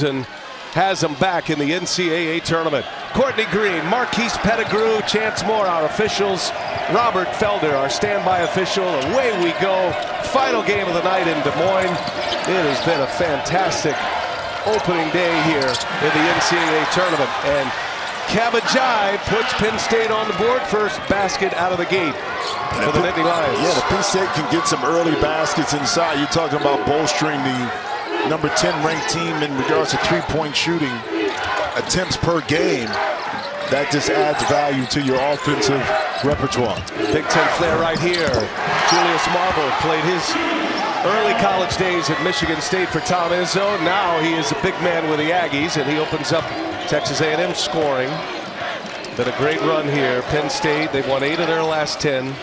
and has them back in the NCAA tournament. Courtney Green, Marquise Pettigrew, Chance Moore, our officials. Robert Felder, our standby official. Away we go. Final game of the night in Des Moines. It has been a fantastic opening day here in the NCAA tournament. And Cabajai puts Penn State on the board. First basket out of the gate for the Nittany Lions. Yeah, the Penn State can get some early baskets inside. You're talking about bolstering the number 10 ranked team in regards to three-point shooting attempts per game. That just adds value to your offensive repertoire. Big Ten flair right here. Julius Marble played his early college days at Michigan State for Tom Izzo. Now he is a big man with the Aggies, and he opens up Texas A&M scoring. Been a great run here. Penn State, they've won 8 of their last 10.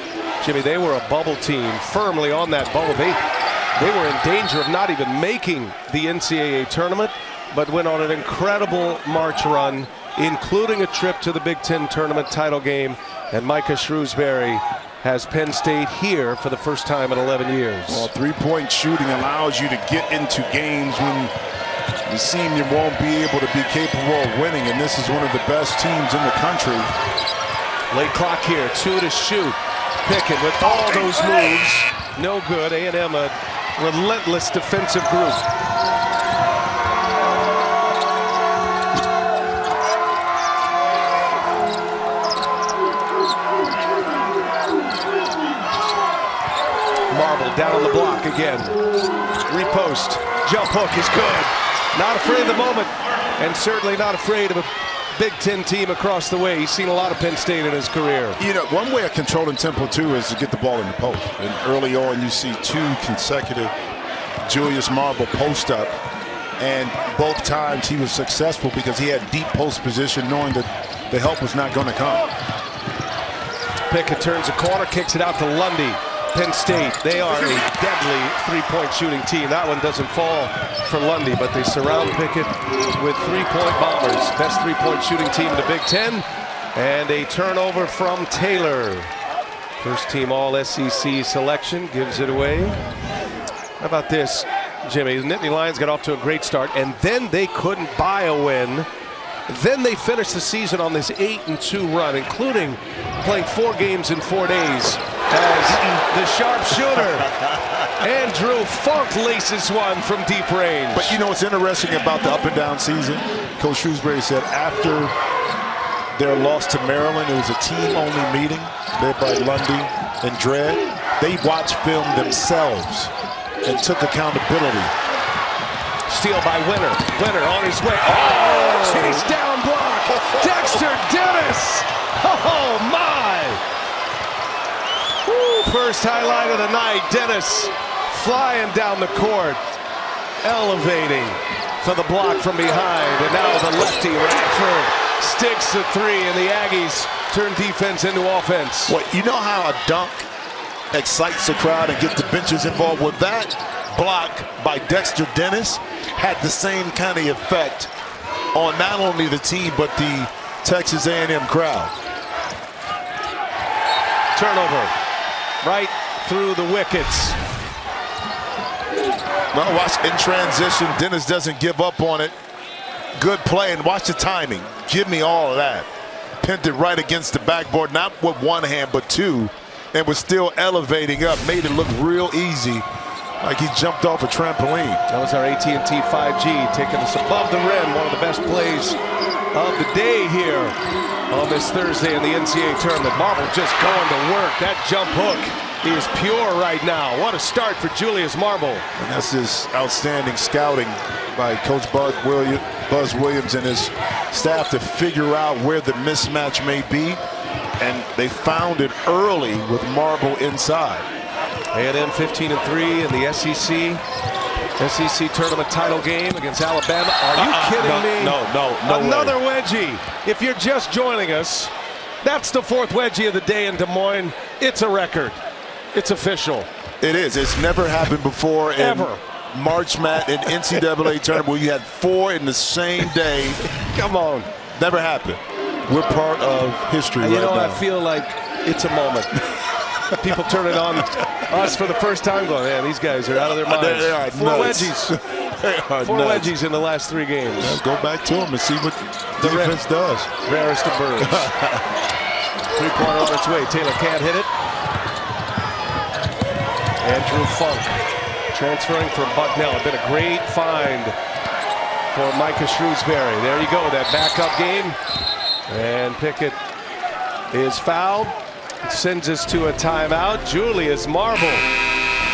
Jimmy, they were a bubble team, firmly on that bubble. They were in danger of not even making the NCAA tournament, but went on an incredible March run, including a trip to the Big Ten tournament title game. And Micah Shrewsbury has Penn State here for the first time in 11 years. Well, three-point shooting allows you to get into games when you seem you won't be able to be capable of winning, and this is one of the best teams in the country. Late clock here, 2 to shoot. Pickett with all those moves, no good. A&M a relentless defensive group. Marble down on the block again. Repost. Jump hook is good. Not afraid of the moment, and certainly not afraid of a Big Ten team across the way. He's seen a lot of Penn State in his career. You know, one way of controlling tempo, too, is to get the ball in the post. And early on, you see 2 consecutive Julius Marble post up. And both times he was successful because he had deep post position, knowing that the help was not going to come. Pickett turns a corner, kicks it out to Lundy. Penn State, they are a deadly three-point shooting team. That one doesn't fall for Lundy, but they surround Pickett with three-point bombers. Best three-point shooting team in the Big Ten. And a turnover from Taylor. First team All-SEC selection, gives it away. How about this, Jimmy? The Nittany Lions got off to a great start, and then they couldn't buy a win. Then they finished the season on this 8-2 run, including playing 4 games in 4 days. As the sharpshooter Andrew Funk laces one from deep range. But you know what's interesting about the up and down season? Coach Shrewsbury said after their loss to Maryland, it was a team-only meeting led by Lundy and Dredd. They watched film themselves and took accountability. Steal by Winter. Winter on his way. Oh! Chase down block. Dexter Dennis. Oh, my. Woo, first highlight of the night. Dennis flying down the court. Elevating for the block from behind. And now the lefty, Radford, sticks the 3, and the Aggies turn defense into offense. Well, you know how a dunk excites the crowd and gets the benches involved? With that block by Dexter Dennis had the same kind of effect on not only the team but the Texas A&M crowd. Turnover right through the wickets. Now watch in transition, Dennis doesn't give up on it. Good play, and watch the timing. Give me all of that. Pinned it right against the backboard, not with one hand but 2, and was still elevating up. Made it look real easy, like he jumped off a trampoline. That was our AT&T 5G taking us above the rim. One of the best plays of the day here on this Thursday in the NCAA tournament. Marble just going to work. That jump hook is pure right now. What a start for Julius Marble. And that's his outstanding scouting by Coach Buzz Williams and his staff to figure out where the mismatch may be. And they found it early with Marble inside. A&M 15-3 in the SEC tournament title game against Alabama. Are you kidding me? No Another way. wedgie. If you're just joining us, that's the 4th wedgie of the day in Des Moines. It's a record. It's official. It is. It's never happened before in March Madness in NCAA tournament where you had 4 in the same day. Come on. Never happened. We're part of history right now. You know, I feel like it's a moment. People turning on us for the first time going, man, these guys are out of their minds. 4 wedgies. 4 wedgies in the last 3 games. Let's go back to him and see what the defense does. Rarest of birds. 3-pointer on its way. Taylor can't hit it. Andrew Funk transferring from Bucknell. Been a great find for Micah Shrewsbury. There you go, that backup game. And Pickett is fouled. Sends us to a timeout. Julius Marble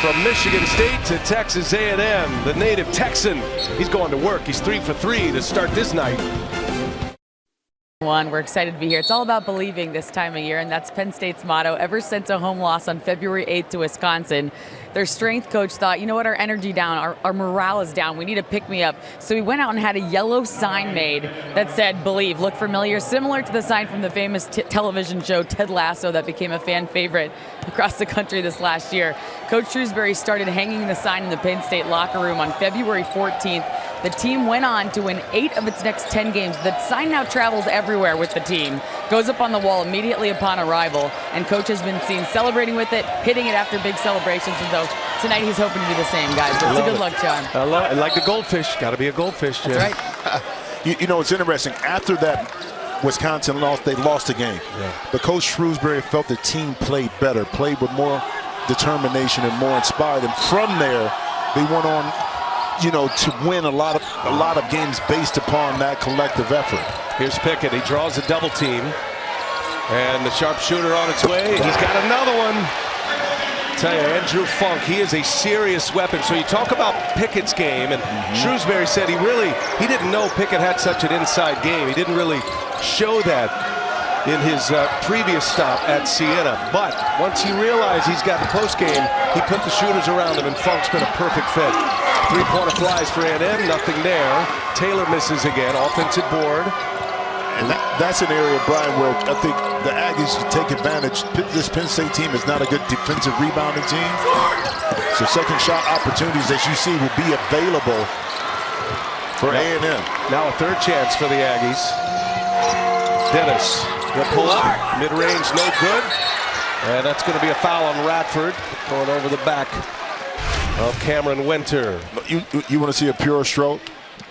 from Michigan State to Texas A&M, the native Texan. He's going to work. He's 3 for 3 to start this night. We're excited to be here. It's all about believing this time of year, and that's Penn State's motto. Ever since a home loss on February 8th to Wisconsin, their strength coach thought, you know what, our energy down, our morale is down. We need to pick me up. So he went out and had a yellow sign made that said, believe. Look familiar, similar to the sign from the famous television show Ted Lasso that became a fan favorite across the country this last year. Coach Shrewsbury started hanging the sign in the Penn State locker room on February 14th. The team went on to win 8 of its next 10 games. The sign now travels everywhere with the team. Goes up on the wall immediately upon arrival, and coach has been seen celebrating with it, hitting it after big celebrations. And so tonight he's hoping to do the same, guys. So it's a good luck charm. I love it. Like the goldfish. Got to be a goldfish, Jim. That's right. You know, it's interesting. After that Wisconsin loss, they lost the game. Yeah. But Coach Shrewsbury felt the team played better, played with more determination and more inspired. And from there, they went on, you know, to win a lot of games based upon that collective effort. Here's Pickett. He draws a double team. And the sharpshooter on its way. He's got another one. Tell you, Andrew Funk, he is a serious weapon. So you talk about Pickett's game, and Shrewsbury said he didn't know Pickett had such an inside game. He didn't really show that in his previous stop at Siena. But once he realized he's got the post game, he put the shooters around him, and Funk's been a perfect fit. 3-pointer flies for A&M, nothing there. Taylor misses again, offensive board. And that's an area, Brian, where I think the Aggies should take advantage. This Penn State team is not a good defensive rebounding team. So second shot opportunities, as you see, will be available for A&M. Now a third chance for the Aggies. Dennis will pull up, mid-range, no good. And that's going to be a foul on Radford, going over the back of Cameron Winter. You want to see a pure stroke?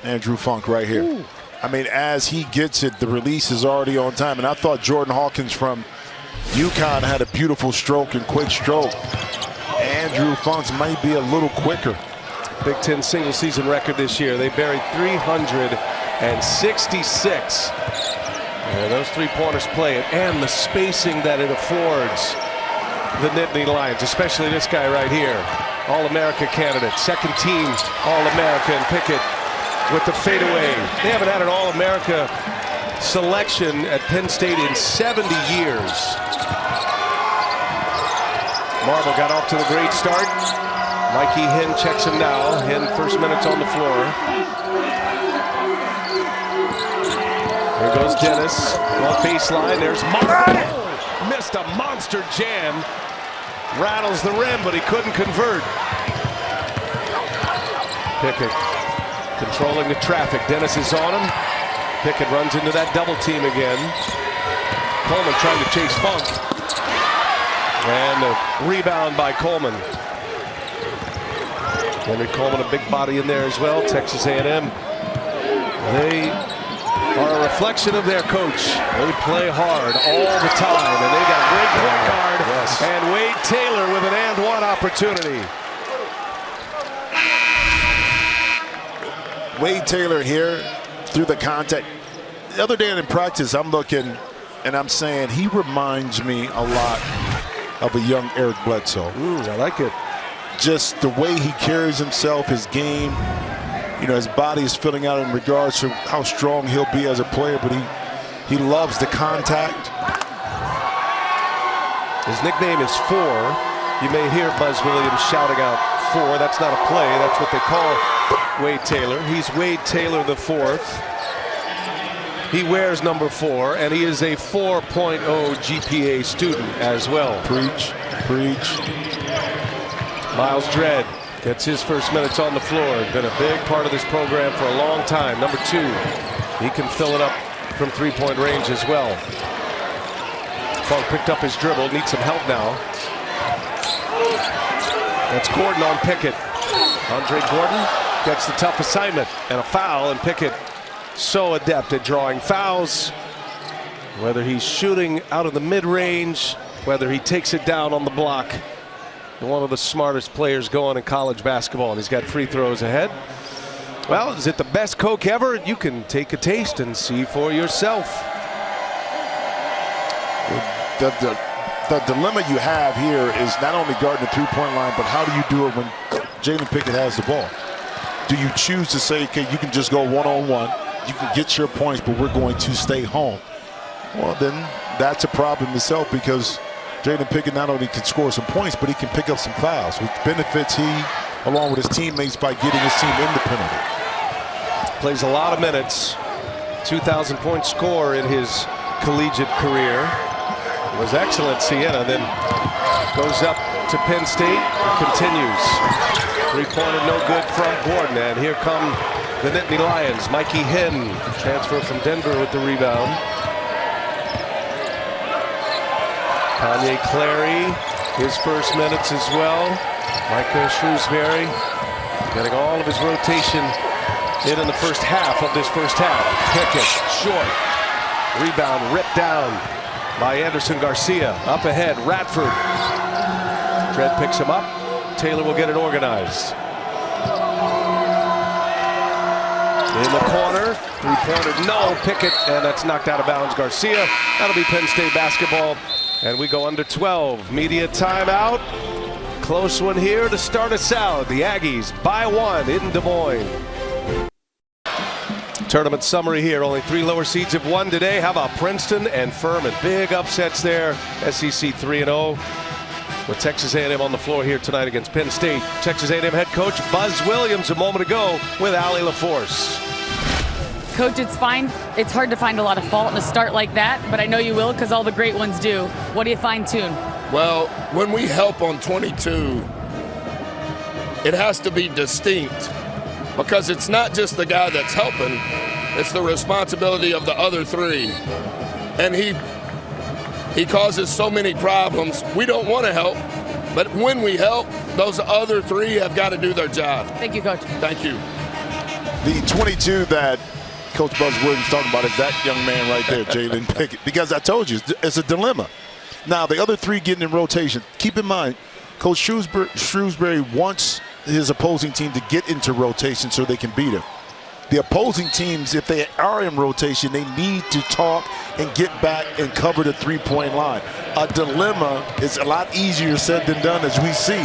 Andrew Funk right here. Ooh. I mean, as he gets it, the release is already on time. And I thought Jordan Hawkins from UConn had a beautiful stroke and quick stroke. Andrew Funk's might be a little quicker. Big Ten single season record this year. They buried 366. And those 3-pointers play it, and the spacing that it affords the Nittany Lions, especially this guy right here. All-America candidate, second team All-America, and Pickett with the fadeaway. They haven't had an All-America selection at Penn State in 70 years. Marble got off to the great start. Mikey Hinn checks him now. Hinn first minutes on the floor. Here goes Dennis. Off baseline. There's Marble. Missed a monster jam. Rattles the rim, but he couldn't convert. Pickett controlling the traffic. Dennis is on him. Pickett runs into that double team again. Coleman trying to chase Funk. And a rebound by Coleman. Henry Coleman, a big body in there as well. Texas A&M. They are a reflection of their coach. They play hard all the time, and they got a great point guard. Yes. And Wade Taylor with an and-one opportunity. Wade Taylor here through the contact. The other day in practice, I'm looking and I'm saying he reminds me a lot of a young Eric Bledsoe. I like it. Just the way he carries himself, his game. You know, his body is filling out in regards to how strong he'll be as a player, but he loves the contact. His nickname is 4. You may hear Buzz Williams shouting out 4. That's not a play. That's what they call Wade Taylor. He's Wade Taylor the 4th. He wears number 4, and he is a 4.0 GPA student as well. Preach, preach. Miles Dredd gets his first minutes on the floor. Been a big part of this program for a long time. Number 2. He can fill it up from 3-point range as well. Funk picked up his dribble. Needs some help now. That's Gordon on Pickett. Andre Gordon gets the tough assignment and a foul, and Pickett so adept at drawing fouls. Whether he's shooting out of the mid-range, whether he takes it down on the block. One of the smartest players going in college basketball, and he's got free throws ahead. Well, is it the best Coke ever? You can take a taste and see for yourself. The dilemma you have here is not only guarding the three-point line, but how do you do it when Jalen Pickett has the ball? Do you choose to say, okay, you can just go one-on-one, you can get your points, but we're going to stay home? Well, then that's a problem itself, because Jalen Pickett not only can score some points, but he can pick up some fouls, which benefits he, along with his teammates, by getting his team in the penalty. Plays a lot of minutes. 2,000-point score in his collegiate career. Was excellent Siena, then goes up to Penn State, continues. Three-pointer no good from Gordon, and here come the Nittany Lions. Mikey Hinn, transfer from Denver with the rebound. Kanye Clary, his first minutes as well. Micah Shrewsbury getting all of his rotation in the first half of this first half. Pickett, short. Rebound ripped down by Anderson Garcia. Up ahead, Radford. Dredd picks him up. Taylor will get it organized. In the corner, three-pointer, no. Pickett, and that's knocked out of bounds. Garcia. That'll be Penn State basketball. And we go under 12. Media timeout. Close one here to start us out. The Aggies by 1 in Des Moines. Tournament summary here. Only 3 lower seeds have won today. How about Princeton and Furman? Big upsets there. SEC 3-0. With Texas A&M on the floor here tonight against Penn State. Texas A&M head coach Buzz Williams a moment ago with Allie LaForce. Coach, it's fine. It's hard to find a lot of fault in a start like that, but I know you will, because all the great ones do. What do you fine-tune? Well, when we help on 22, it has to be distinct, because it's not just the guy that's helping, it's the responsibility of the other 3. And he causes so many problems. We don't want to help, but when we help, those other 3 have got to do their job. Thank you, Coach. Thank you. The 22 that Coach Buzz Williams talking about is that young man right there, Jalen Pickett. Because I told you, it's a dilemma. Now, the other 3 getting in rotation. Keep in mind, Coach Shrewsbury wants his opposing team to get into rotation so they can beat him. The opposing teams, if they are in rotation, they need to talk and get back and cover the three-point line. A dilemma is a lot easier said than done, as we see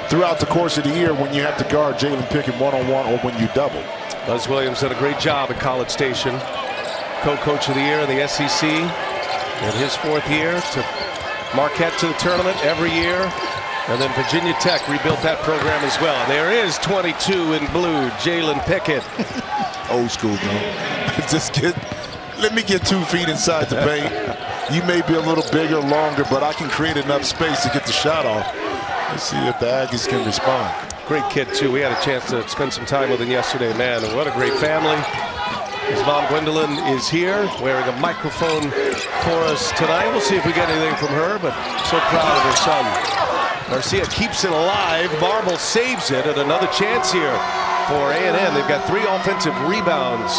throughout the course of the year when you have to guard Jalen Pickett one-on-one or when you double. Buzz Williams did a great job at College Station. Co-coach of the year in the SEC in his 4th year. Took Marquette to the tournament every year. And then Virginia Tech rebuilt that program as well. And there is 22 in blue, Jalen Pickett. Old school, man. Let me get 2 feet inside the paint. You may be a little bigger, longer, but I can create enough space to get the shot off. Let's see if the Aggies can respond. Great kid, too. We had a chance to spend some time with him yesterday, man. And what a great family. His mom, Gwendolyn, is here wearing a microphone for us tonight. We'll see if we get anything from her, but so proud of her son. Garcia keeps it alive. Marble saves it, and another chance here for A&M. They've got 3 offensive rebounds.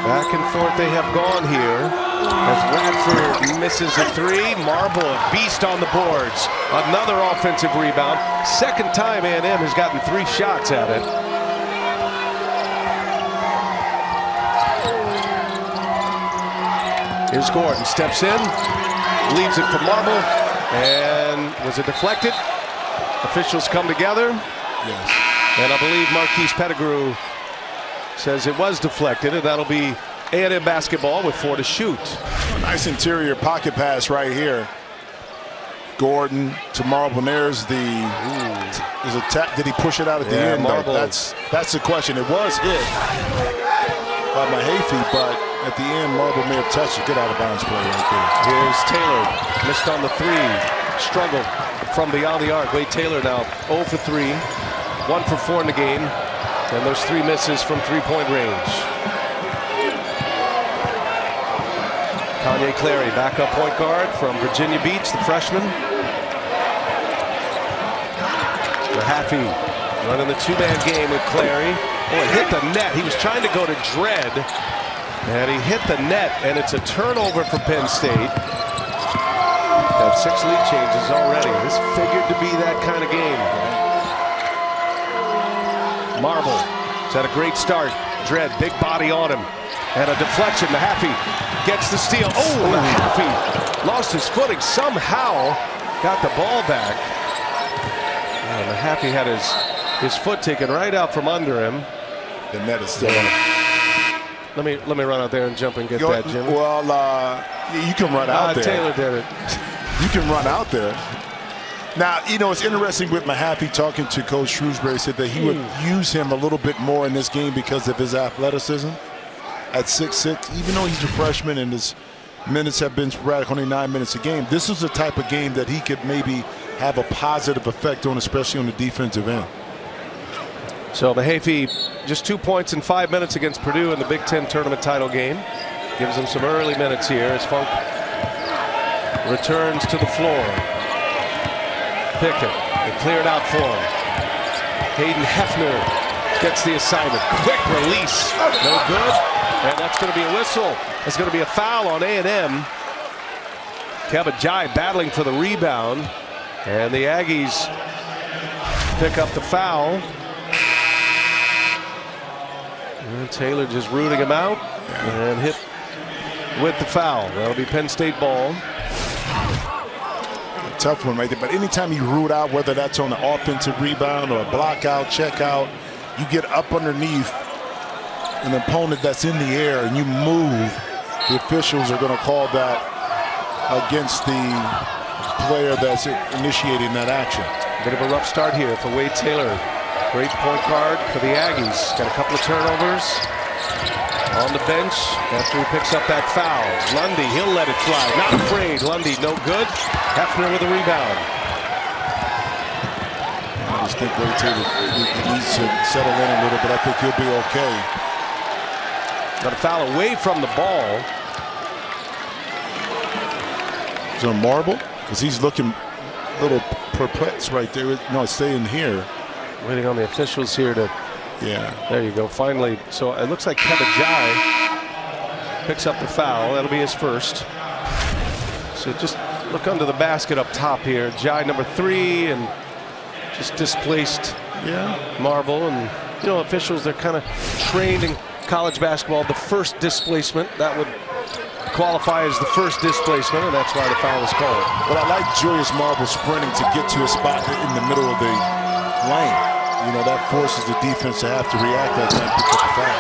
Back and forth they have gone here. As Radford misses a 3, Marble, a beast on the boards. Another offensive rebound. Second time A&M has gotten 3 shots at it. Here's Gordon, steps in, leaves it for Marble, and was it deflected? Officials come together. Yes. And I believe Marquise Pettigrew says it was deflected, and that'll be A&M basketball with 4 to shoot. Nice interior pocket pass right here. Gordon to Marble, and there's the there's a tap. Did he push it out at the end? Marble. That's the question. It was hit by Mahaffey, but at the end, Marble may have touched it. Good out of bounds play right there. Here's Taylor, missed on the 3, struggled from beyond the arc. Wade Taylor now 0 for 3, 1 for 4 in the game, and those 3 misses from 3-point range. Kanye Clary, backup point guard from Virginia Beach, the freshman. Mahaffey running the two-man game with Clary. Oh, it hit the net. He was trying to go to Dredd, and he hit the net, and it's a turnover for Penn State. Got 6 lead changes already. This figured to be that kind of game. Marble has had a great start. Dredd, big body on him. And a deflection. Mahaffey gets the steal. Oh, Mahaffey lost his footing. Somehow got the ball back. Mahaffey had his foot taken right out from under him. The net is still on. Let me run out there and jump and get that, Jim. Well, you can run out there. Taylor did it. You can run out there. Now, you know, it's interesting with Mahaffey talking to Coach Shrewsbury, said that he would use him a little bit more in this game because of his athleticism. At 6'6", even though he's a freshman and his minutes have been sporadic, only 9 minutes a game, this is the type of game that he could maybe have a positive effect on, especially on the defensive end. So Mahaffey, just 2 points in 5 minutes against Purdue in the Big Ten tournament title game. Gives him some early minutes here as Funk returns to the floor. Pickett, they cleared out for him. Hayden Hefner gets the assignment. Quick release, no good. And that's going to be a whistle. It's going to be a foul on A&M. Kabajai battling for the rebound. And the Aggies pick up the foul. And Taylor just rooting him out and hit with the foul. That'll be Penn State ball. A tough one right there. But anytime you root out, whether that's on an offensive rebound or a block out, check out, you get up underneath an opponent that's in the air and you move, the officials are going to call that against the player that's initiating that action. Bit of a rough start here for Wade Taylor. Great point guard for the Aggies. Got a couple of turnovers on the bench after he picks up that foul. Lundy, he'll let it fly. Not afraid. Lundy, no good. Hefner with a rebound. I just think Wade Taylor needs to settle in a little bit. I think he'll be okay. Got a foul away from the ball. Is it a Marble? Because he's looking a little perplexed right there. No, it's staying here. Waiting on the officials here to. Yeah. There you go. Finally. So it looks like Kabajai picks up the foul. That'll be his first. So just look under the basket up top here. Jai number 3 and just displaced Marble. And, you know, officials, they're kind of trained in college basketball. The first displacement, that would qualify as the first displacement, and that's why the foul was called. But I like Julius Marble sprinting to get to a spot in the middle of the lane. You know, that forces the defense to have to react that time to pick up the foul.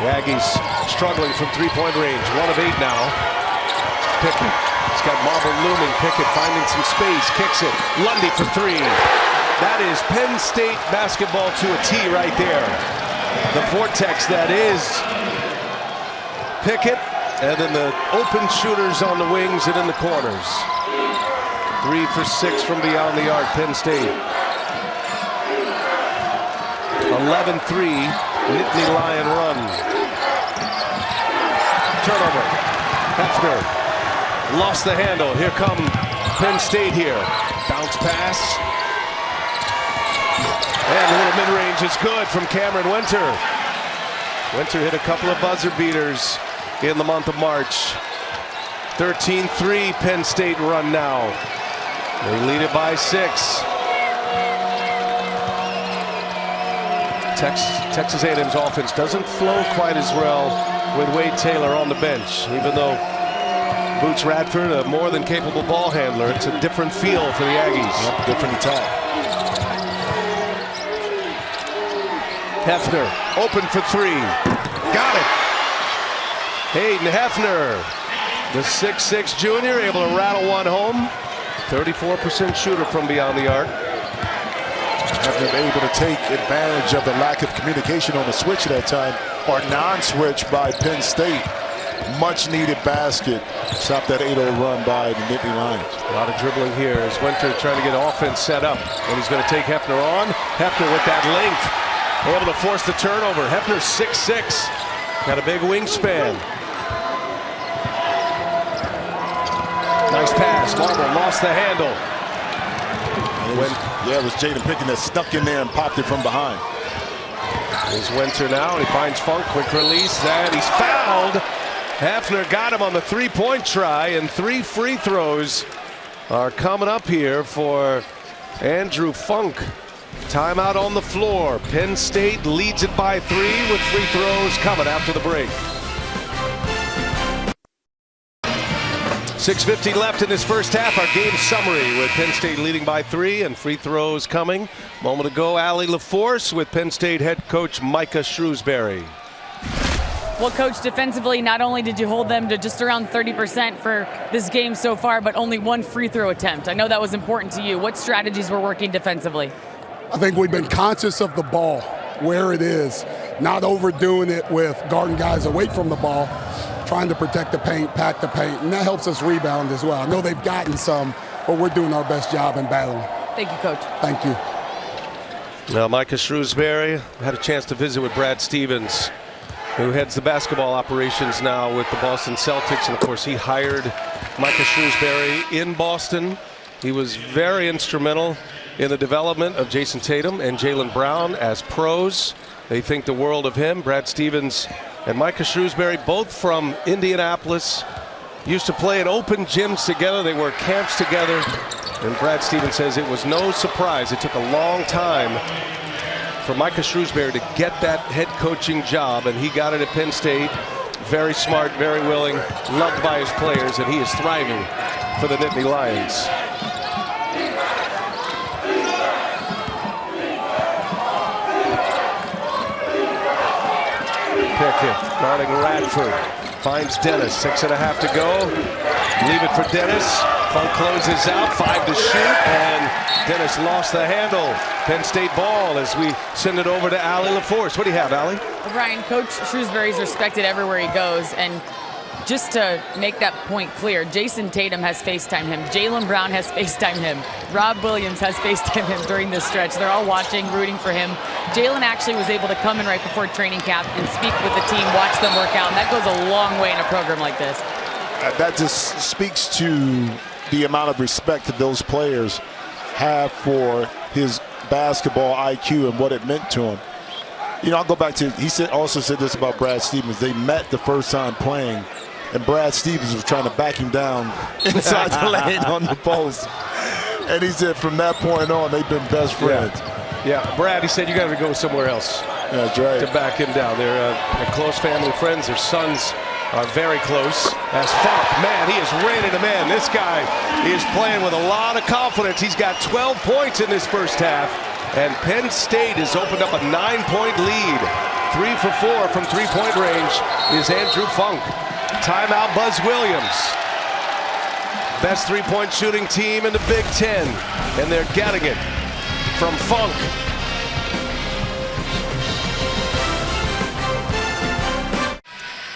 The Aggies struggling from 3-point range. 1 of 8 now. Pickett. He's got Marble looming. Pickett finding some space. Kicks it. Lundy for 3. That is Penn State basketball to a T right there. The vortex that is Pickett, and then the open shooters on the wings and in the corners. 3 for 6 from beyond the arc, Penn State. 11-3, Nittany Lion run. Turnover. Hefner lost the handle. Here come Penn State here. Bounce pass. And a little mid-range is good from Cameron Winter. Winter hit a couple of buzzer beaters in the month of March. 13-3 Penn State run now. They lead it by 6. Texas A&M's offense doesn't flow quite as well with Wade Taylor on the bench. Even though Boots Radford, a more than capable ball handler, it's a different feel for the Aggies. Yep, different attack. Hefner, open for 3. Got it. Hayden Hefner, the 6'6 junior, able to rattle one home. 34% shooter from beyond the arc. Hefner able to take advantage of the lack of communication on the switch at that time, or non-switch by Penn State. Much needed basket. Stop that 8-0 run by the Nittany Lions. A lot of dribbling here as Winter trying to get offense set up. And he's going to take Hefner on. Hefner with that length, able to force the turnover. Hefner 6'6", got a big wingspan. Nice pass. Marble lost the handle. It was Jaden Pickett that snuck in there and popped it from behind. Here's Winter now, and he finds Funk. Quick release, and he's fouled. Hafner got him on the three-point try, and 3 free throws are coming up here for Andrew Funk. Timeout on the floor. Penn State leads it by 3 with free throws coming after the break. 6:50 left in this first half. Our game summary with Penn State leading by 3 and free throws coming. A moment ago, Allie LaForce with Penn State head coach Micah Shrewsbury. Well, Coach, defensively, not only did you hold them to just around 30% for this game so far, but only 1 free throw attempt. I know that was important to you. What strategies were working defensively? I think we've been conscious of the ball, where it is, not overdoing it with guarding guys away from the ball, trying to protect the paint, pack the paint, and that helps us rebound as well. I know they've gotten some, but we're doing our best job in battling. Thank you, Coach. Thank you. Now, Micah Shrewsbury had a chance to visit with Brad Stevens, who heads the basketball operations now with the Boston Celtics. And, of course, he hired Micah Shrewsbury in Boston. He was very instrumental in the development of Jason Tatum and Jaylen Brown as pros. They think the world of him. Brad Stevens and Micah Shrewsbury, both from Indianapolis, used to play in open gyms together. They worked camps together. And Brad Stevens says it was no surprise. It took a long time for Micah Shrewsbury to get that head coaching job, and he got it at Penn State. Very smart, very willing, loved by his players, and he is thriving for the Nittany Lions. Pickett guarding Radford. Finds Dennis. 6.5 to go. Leave it for Dennis. Funk closes out. 5 to shoot. And Dennis lost the handle. Penn State ball as we send it over to Allie LaForce. What do you have, Allie? Brian, Coach Shrewsbury's respected everywhere he goes. And just to make that point clear, Jason Tatum has FaceTimed him. Jaylen Brown has FaceTimed him. Rob Williams has FaceTimed him during this stretch. They're all watching, rooting for him. Jaylen actually was able to come in right before training camp and speak with the team, watch them work out, and that goes a long way in a program like this. That just speaks to the amount of respect that those players have for his basketball IQ and what it meant to him. You know, I'll go back to, also said this about Brad Stevens. They met the first time playing, and Brad Stevens was trying to back him down inside the lane on the post. And he said from that point on, they've been best friends. Yeah, Brad, he said, you got to go somewhere else. That's right. To back him down. They're close family friends. Their sons are very close. As Funk, man, he is reining them in. This guy is playing with a lot of confidence. He's got 12 points in this first half. And Penn State has opened up a 9-point lead. 3 for 4 from three-point range is Andrew Funk. Timeout, Buzz Williams. Best three-point shooting team in the Big Ten. And they're getting it from Funk.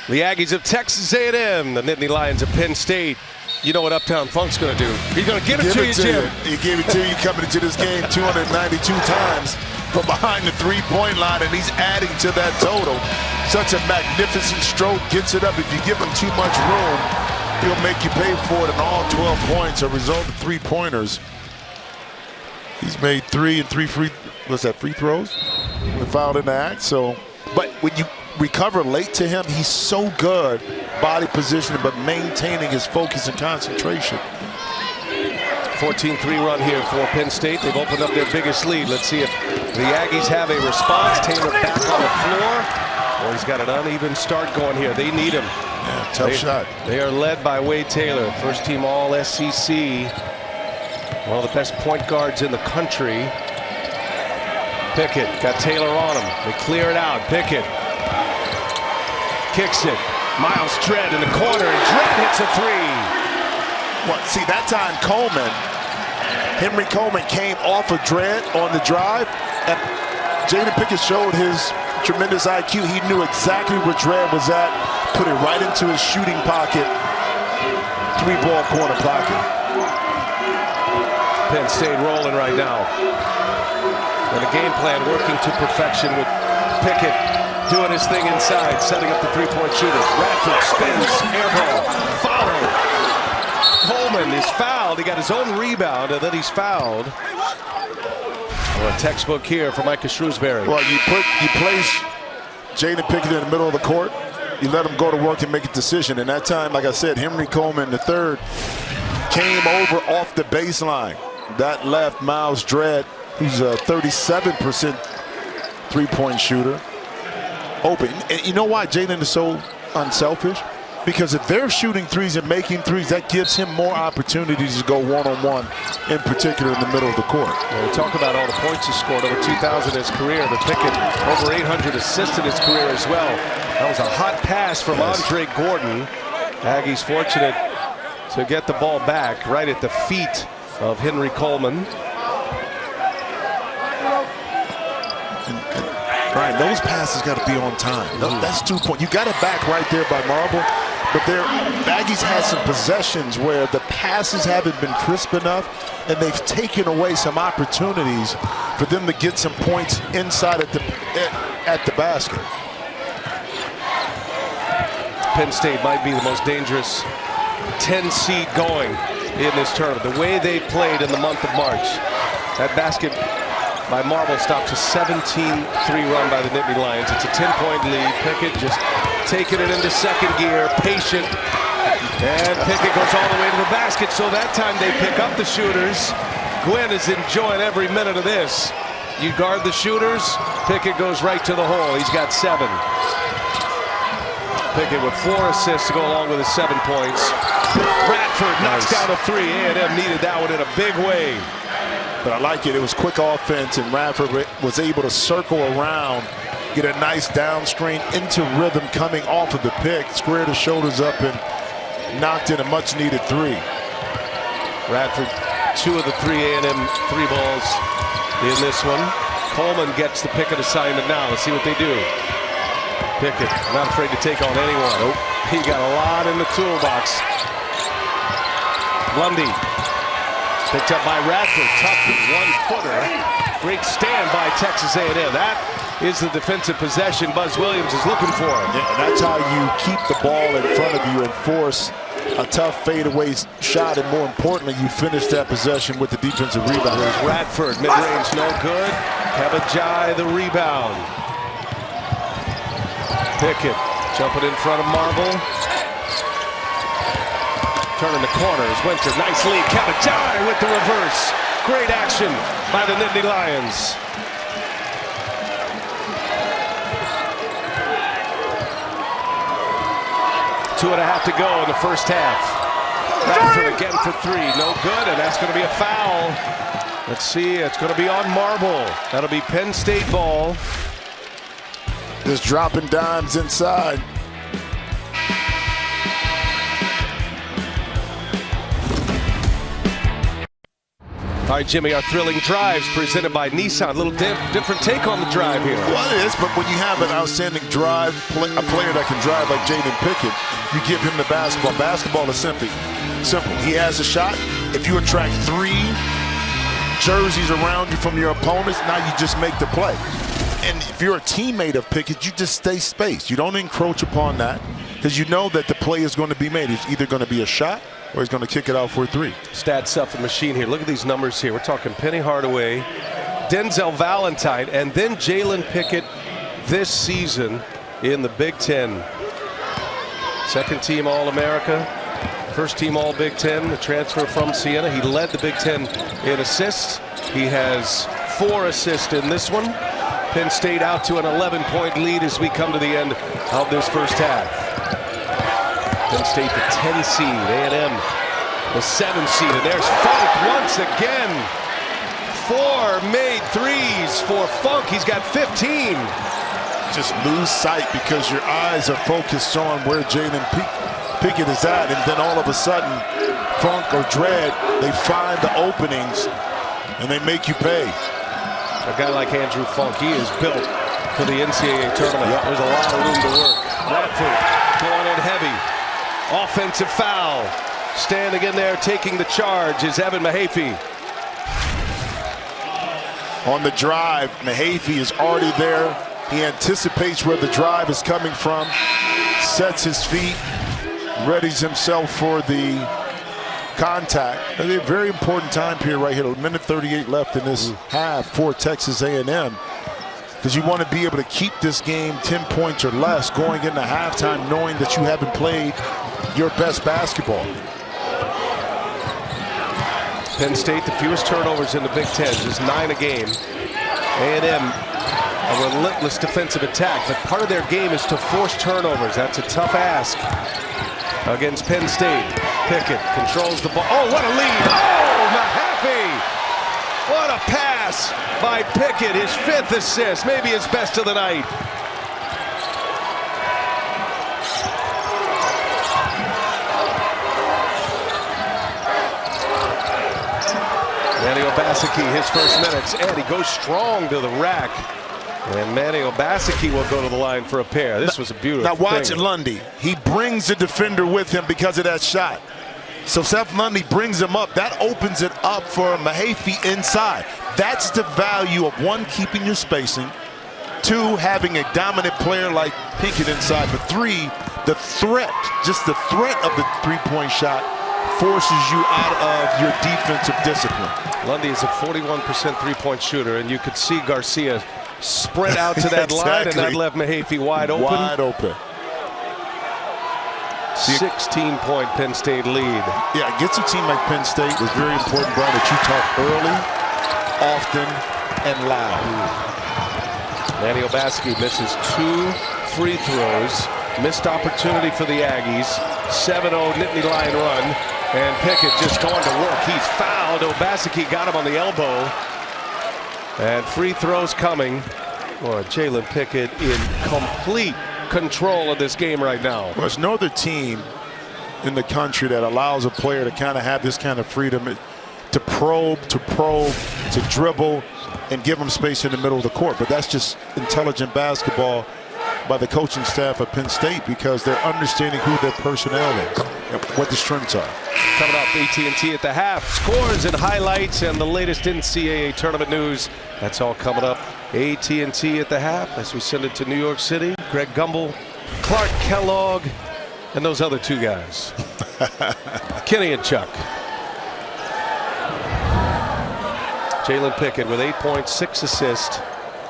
The Aggies of Texas A&M, the Nittany Lions of Penn State. You know what Uptown Funk's going to do. He's going to give it to you, Jim. He gave it to you coming into this game 292 times from behind the three-point line, and he's adding to that total. Such a magnificent stroke, gets it up. If you give him too much room, he'll make you pay for it, and all 12 points are a result of three-pointers. He's made 3 and 3 free throws? We fouled in the act, so. But when you recover late to him, he's so good body positioning, but maintaining his focus and concentration. 14-3 run here for Penn State. They've opened up their biggest lead. Let's see if the Aggies have a response. Taylor back on the floor. Well, he's got an uneven start going here. They need him. Yeah, tough shot. They are led by Wade Taylor, first team All-SEC. One of the best point guards in the country. Pickett got Taylor on him. They clear it out. Pickett kicks it. Miles Dredd in the corner, and Dredd hits a three. Well, see, that time Henry Coleman came off of Dredd on the drive, and Jaden Pickett showed his tremendous IQ. He knew exactly where Dredd was at, put it right into his shooting pocket, three-ball corner pocket. Penn State rolling right now. And a game plan working to perfection with Pickett doing his thing inside, setting up the three-point shooter. Radford spins, air ball, follow. Coleman is fouled. He got his own rebound, and then he's fouled. Well, a textbook here for Micah Shrewsbury. Well, you place Jaden Pickett in the middle of the court. You let him go to work and make a decision. And that time, like I said, Henry Coleman III came over off the baseline. That left Miles Dredd, who's a 37% three-point shooter, open. And you know why Jaden is so unselfish? Because if they're shooting threes and making threes, that gives him more opportunities to go one-on-one, in particular in the middle of the court. We talk about all the points he scored, over 2,000 in his career. But Pickett over 800 assists in his career as well. That was a hot pass from Andre Gordon. Aggies fortunate to get the ball back right at the feet of Henry Coleman. Right, those passes got to be on time. That's 2 points. You got it back right there by Marble. But Aggies had some possessions where the passes haven't been crisp enough, and they've taken away some opportunities for them to get some points inside at the basket. Penn State might be the most dangerous 10 seed going in this tournament. The way they played in the month of March. That basket by Marble stops a 17-3 run by the Nittany Lions. It's a 10-point lead. Pickett just taking it into second gear, patient. And Pickett goes all the way to the basket. So that time they pick up the shooters. Gwynn is enjoying every minute of this. You guard the shooters, Pickett goes right to the hole. He's got 7. Pickett with 4 assists to go along with his 7 points. Radford knocks down a 3. A&M needed that one in a big way. But I like it. It was quick offense, and Radford was able to circle around, get a nice down screen into rhythm coming off of the pick, squared his shoulders up, and knocked in a much-needed 3. Radford, 2 of the 3 A&M 3 balls in this one. Coleman gets the Pickett assignment now. Let's see what they do. Pickett, not afraid to take on anyone. Nope. He got a lot in the toolbox. Lundy. Picked up by Radford, tough 1-footer. Great stand by Texas A&M. That is the defensive possession Buzz Williams is looking for. Yeah, and that's how you keep the ball in front of you and force a tough fadeaway shot, and more importantly, you finish that possession with the defensive rebound. There's Radford, mid-range, no good. Kabajai, the rebound. Pickett jumping in front of Marble. Turning the corners, Winter, nice lead. Kabajai with the reverse. Great action by the Nittany Lions. Two and a half to go in the first half. Radford again for 3, no good, and that's going to be a foul. Let's see, it's going to be on Marble. That'll be Penn State ball. Just dropping dimes inside. All right, Jimmy, our thrilling drives presented by Nissan. A little different take on the drive here. Well, it is, but when you have an outstanding drive, a player that can drive like Jaden Pickett, you give him the basketball. Basketball is simple. He has a shot. If you attract 3 jerseys around you from your opponents, now you just make the play. And if you're a teammate of Pickett, you just stay spaced. You don't encroach upon that because you know that the play is going to be made. It's either going to be a shot or he's going to kick it out for a 3. Stat stuff machine here. Look at these numbers here. We're talking Penny Hardaway, Denzel Valentine, and then Jalen Pickett this season in the Big Ten. Second team All-America, first team All-Big Ten, the transfer from Siena. He led the Big Ten in assists. He has 4 assists in this one. Penn State out to an 11-point lead as we come to the end of this first half. Penn State the 10 seed, A&M the 7 seed, and there's Funk once again. 4 made threes for Funk. He's got 15. Just lose sight because your eyes are focused on where Jaden Pickett is at, and then all of a sudden, Funk or Dredd, they find the openings and they make you pay. A guy like Andrew Funk, he is built for the NCAA tournament. Yep. There's a lot of room to work. Radford going in heavy. Offensive foul. Standing in there, taking the charge is Evan Mahaffey. On the drive, Mahaffey is already there. He anticipates where the drive is coming from, sets his feet, readies himself for the contact. A very important time period right here. A minute 38 left in this half for Texas A&M. Because you want to be able to keep this game 10 points or less going into halftime, knowing that you haven't played your best basketball. Penn State, the fewest turnovers in the Big Ten, just 9 a game. A&M, a relentless defensive attack, but part of their game is to force turnovers. That's a tough ask against Penn State. Pickett controls the ball. Oh, what a lead! Oh, Mahaffey! What a pass by Pickett, his 5th assist, maybe his best of the night. Manny Obaseki, his first minutes, and he goes strong to the rack. And Manny Obaseki will go to the line for a pair. This was a beautiful Now watch thing. Lundy. He brings the defender with him because of that shot. So Seth Lundy brings him up. That opens it up for Mahaffey inside. That's the value of 1, keeping your spacing, 2, having a dominant player like Pickett inside, but 3, the threat, just the threat of the three-point shot forces you out of your defensive discipline. Lundy is a 41% three-point shooter, and you could see Garcia sprint out to that line, and that left Mahaffey wide open. Wide open. 16-point Penn State lead. Yeah, against a team like Penn State, it's very important, Brian, that you talk early, often, and loud. Manny Obaseki misses 2 free throws. Missed opportunity for the Aggies. 7-0 Nittany Lion run. And Pickett just going to work. He's fouled. Obaseki got him on the elbow. And free throws coming. Boy, Jalen Pickett in complete control of this game right now. Well, there's no other team in the country that allows a player to kind of have this kind of freedom to probe, to dribble, and give them space in the middle of the court. But that's just intelligent basketball by the coaching staff of Penn State, because they're understanding who their personnel is and what the strengths are. Coming up, AT&T at the half. Scores and highlights and the latest NCAA tournament news. That's all coming up. AT&T at the half as we send it to New York City. Greg Gumbel, Clark Kellogg, and those other 2 guys. Kenny and Chuck. Jalen Pickett with 8 points, 6 assists.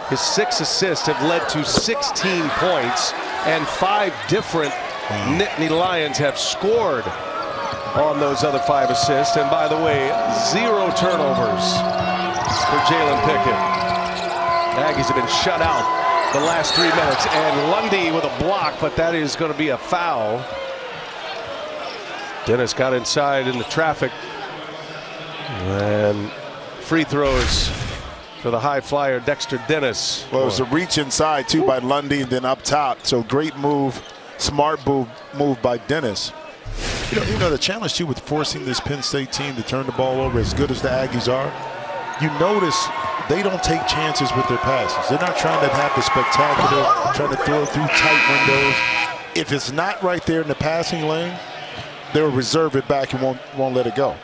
His 6 assists have led to 16 points, and 5 different Nittany Lions have scored on those other 5 assists. And by the way, 0 turnovers for Jalen Pickett. Aggies have been shut out the last 3 minutes, and Lundy with a block, but that is going to be a foul. Dennis got inside in the traffic, and free throws for the high flyer Dexter Dennis. Well, it was a reach inside too by Lundy, and then up top. So great move, smart move by Dennis. You know the challenge too with forcing this Penn State team to turn the ball over, as good as the Aggies are. You notice they don't take chances with their passes. They're not trying to have the spectacular, trying to throw through tight windows. If it's not right there in the passing lane, they'll reserve it back and won't let it go.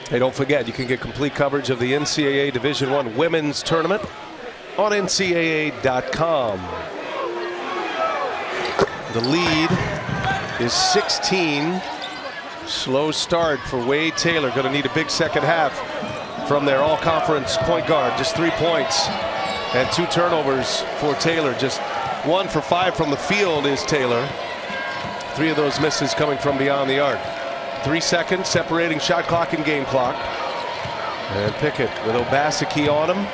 Hey, don't forget, you can get complete coverage of the NCAA Division I Women's Tournament on NCAA.com. The lead is 16. Slow start for Wade Taylor. Going to need a big second half from their all-conference point guard. Just 3 points and 2 turnovers for Taylor. Just 1 for 5 from the field is Taylor. 3 of those misses coming from beyond the arc. 3 seconds separating shot clock and game clock. And Pickett with Obaseki on him.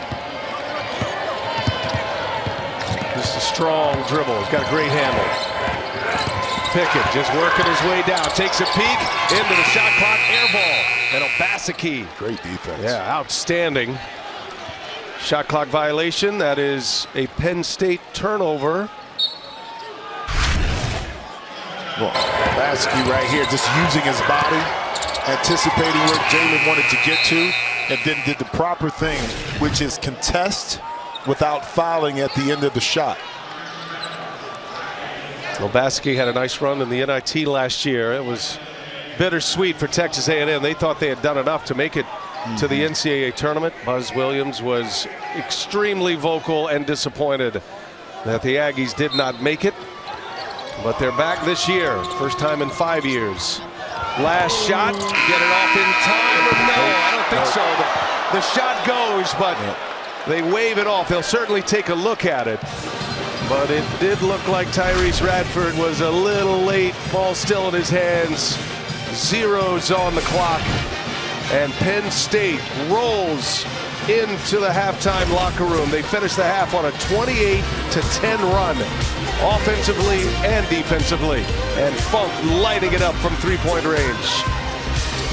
Just a strong dribble. He's got a great handle. Pickett just working his way down. Takes a peek into the shot clock. Air ball. And Obaseki. Great defense. Yeah, outstanding. Shot clock violation. That is a Penn State turnover. Well, Obaseki right here just using his body, anticipating where Jalen wanted to get to, and then did the proper thing, which is contest without fouling at the end of the shot. Obaseki had a nice run in the NIT last year. It was bittersweet for Texas A&M. They thought they had done enough to make it to the NCAA tournament. Buzz Williams was extremely vocal and disappointed that the Aggies did not make it. But they're back this year, first time in 5 years. Last shot, get it off in time or no? I don't think so. The shot goes, but they wave it off. They'll certainly take a look at it. But it did look like Tyrese Radford was a little late. Ball still in his hands. Zeros on the clock. And Penn State rolls into the halftime locker room. They finish the half on a 28-10 run, offensively and defensively. And Funk lighting it up from three-point range.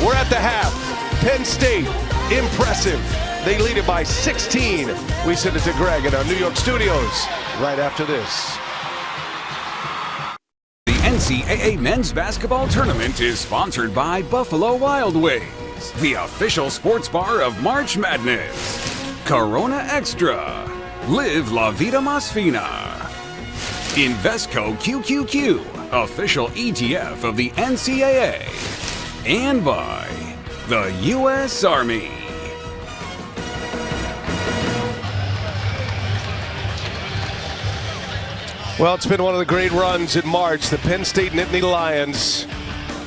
We're at the half. Penn State, impressive. They lead it by 16. We send it to Greg in our New York studios right after this. The NCAA Men's Basketball Tournament is sponsored by Buffalo Wild Wings, the official sports bar of March Madness. Corona Extra. Live La Vida Más Fina. Invesco QQQ, official ETF of the NCAA. And by the U.S. Army. Well, it's been one of the great runs in March. The Penn State Nittany Lions.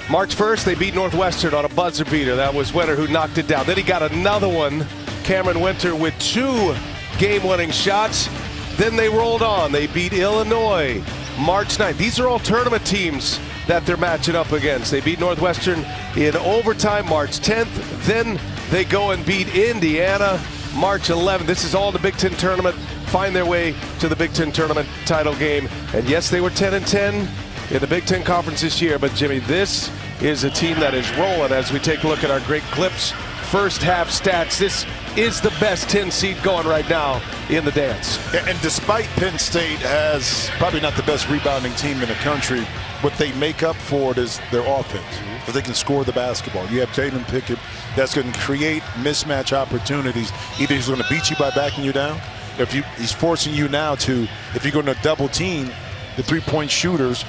March 1st, they beat Northwestern on a buzzer beater. That was Winter who knocked it down. Then he got another one, Cameron Winter, with 2 game-winning shots. Then they rolled on. They beat Illinois March 9th. These are all tournament teams that they're matching up against. They beat Northwestern in overtime March 10th. Then they go and beat Indiana March 11th. This is all the Big Ten tournament. Find their way to the Big Ten tournament title game. And yes, they were 10-10 in the Big Ten Conference this year. But Jimmy, this is a team that is rolling as we take a look at our great clips. First half stats. This is the best 10 seed going right now in the dance. And despite Penn State has probably not the best rebounding team in the country, what they make up for it is their offense. Because they can score the basketball. You have Jalen Pickett that's going to create mismatch opportunities. Either he's going to beat you by backing you down. He's forcing you now to, if you're going to double team, the three-point shooters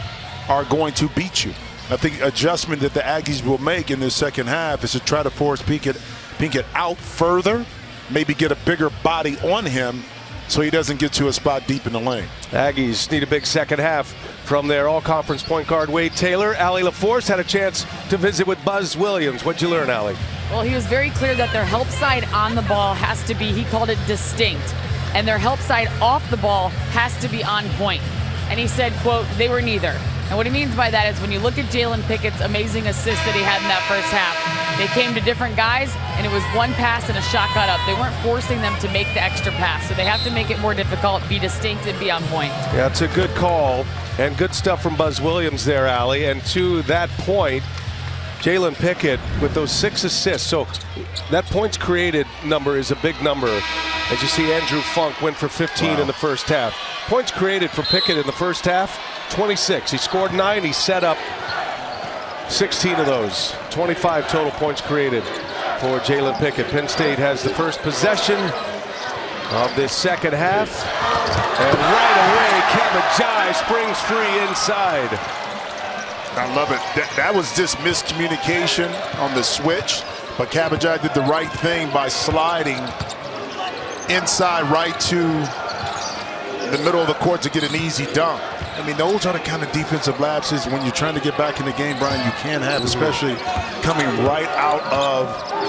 are going to beat you. I think adjustment that the Aggies will make in this second half is to try to force Pinkett out further, maybe get a bigger body on him so he doesn't get to a spot deep in the lane. Aggies need a big second half from their all-conference point guard Wade Taylor. Allie LaForce had a chance to visit with Buzz Williams. What'd you learn, Allie? Well, he was very clear that their help side on the ball has to be, he called it distinct, and their help side off the ball has to be on point. And he said, quote, they were neither. And what he means by that is when you look at Jalen Pickett's amazing assist that he had in that first half, they came to different guys, and it was one pass and a shot got up. They weren't forcing them to make the extra pass, so they have to make it more difficult, be distinct, and be on point. Yeah, it's a good call, and good stuff from Buzz Williams there, Allie. And to that point, Jalen Pickett with those 6 assists. So that points created number is a big number. As you see, Andrew Funk went for 15 in the first half. Points created for Pickett in the first half, 26. He scored 9. He set up 16 of those. 25 total points created for Jalen Pickett. Penn State has the first possession of this second half. And right away, Kabajai springs free inside. I love it. That was just miscommunication on the switch, but Kabajai did the right thing by sliding inside right to the middle of the court to get an easy dunk. I mean, those are the kind of defensive lapses when you're trying to get back in the game, Brian, you can't have, especially coming right out of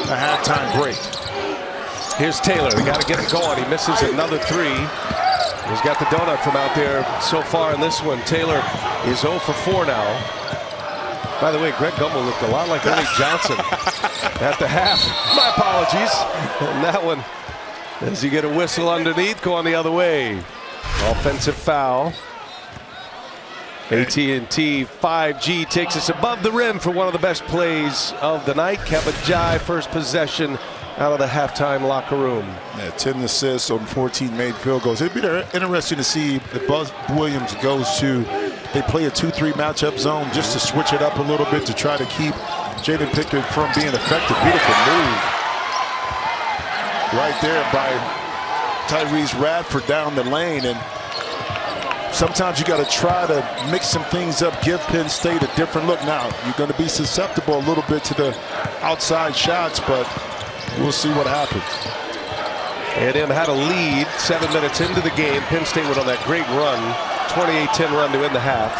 a halftime break. Here's Taylor. They got to get it going. He misses another 3. He's got the donut from out there so far in this one. Taylor is 0 for 4 now. By the way, Greg Gumbel looked a lot like Ernie Johnson at the half. My apologies. And that one, as you get a whistle underneath, go on the other way. Offensive foul. AT&T 5G takes us above the rim for one of the best plays of the night. Kabajai, first possession out of the halftime locker room. Yeah, 10 assists on 14 made field goals. It'd be interesting to see if Buzz Williams goes to, they play a 2-3 matchup zone just to switch it up a little bit to try to keep Jalen Pickett from being effective. Beautiful move right there by Tyrese Radford down the lane. And sometimes you got to try to mix some things up, give Penn State a different look. Now, you're going to be susceptible a little bit to the outside shots, but we'll see what happens. A&M had a lead 7 minutes into the game. Penn State went on that great run, 28-10 run to end the half.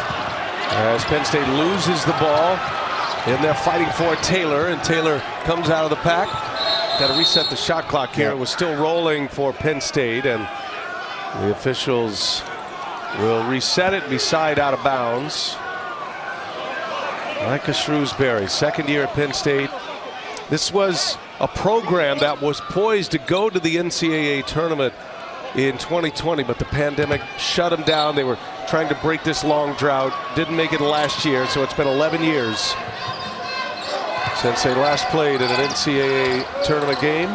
As Penn State loses the ball, in there fighting for Taylor, and Taylor comes out of the pack. Got to reset the shot clock here. It was still rolling for Penn State, and the officials will reset it, be side out of bounds. Micah Shrewsbury, second year at Penn State. This was a program that was poised to go to the NCAA tournament in 2020, but the pandemic shut them down. They were trying to break this long drought. Didn't make it last year, so it's been 11 years since they last played in an NCAA tournament game.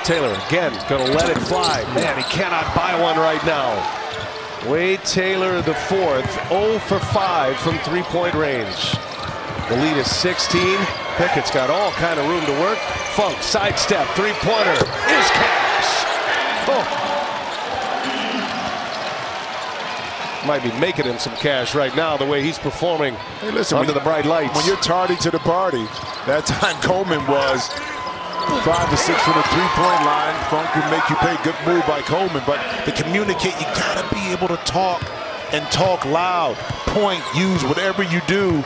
Taylor again going to let it fly. Man, he cannot buy one right now. Wade Taylor the fourth, 0 for 5 from three-point range. The lead is 16. Pickett's got all kind of room to work. Funk, sidestep, three-pointer is cash. Oh. Might be making him some cash right now the way he's performing under the bright lights. When you're tardy to the party, that time Coleman was 5 to 6 from the three-point line. Funk would make you pay. Good move by Coleman, but to communicate, you gotta be able to talk and talk loud. Point, use whatever you do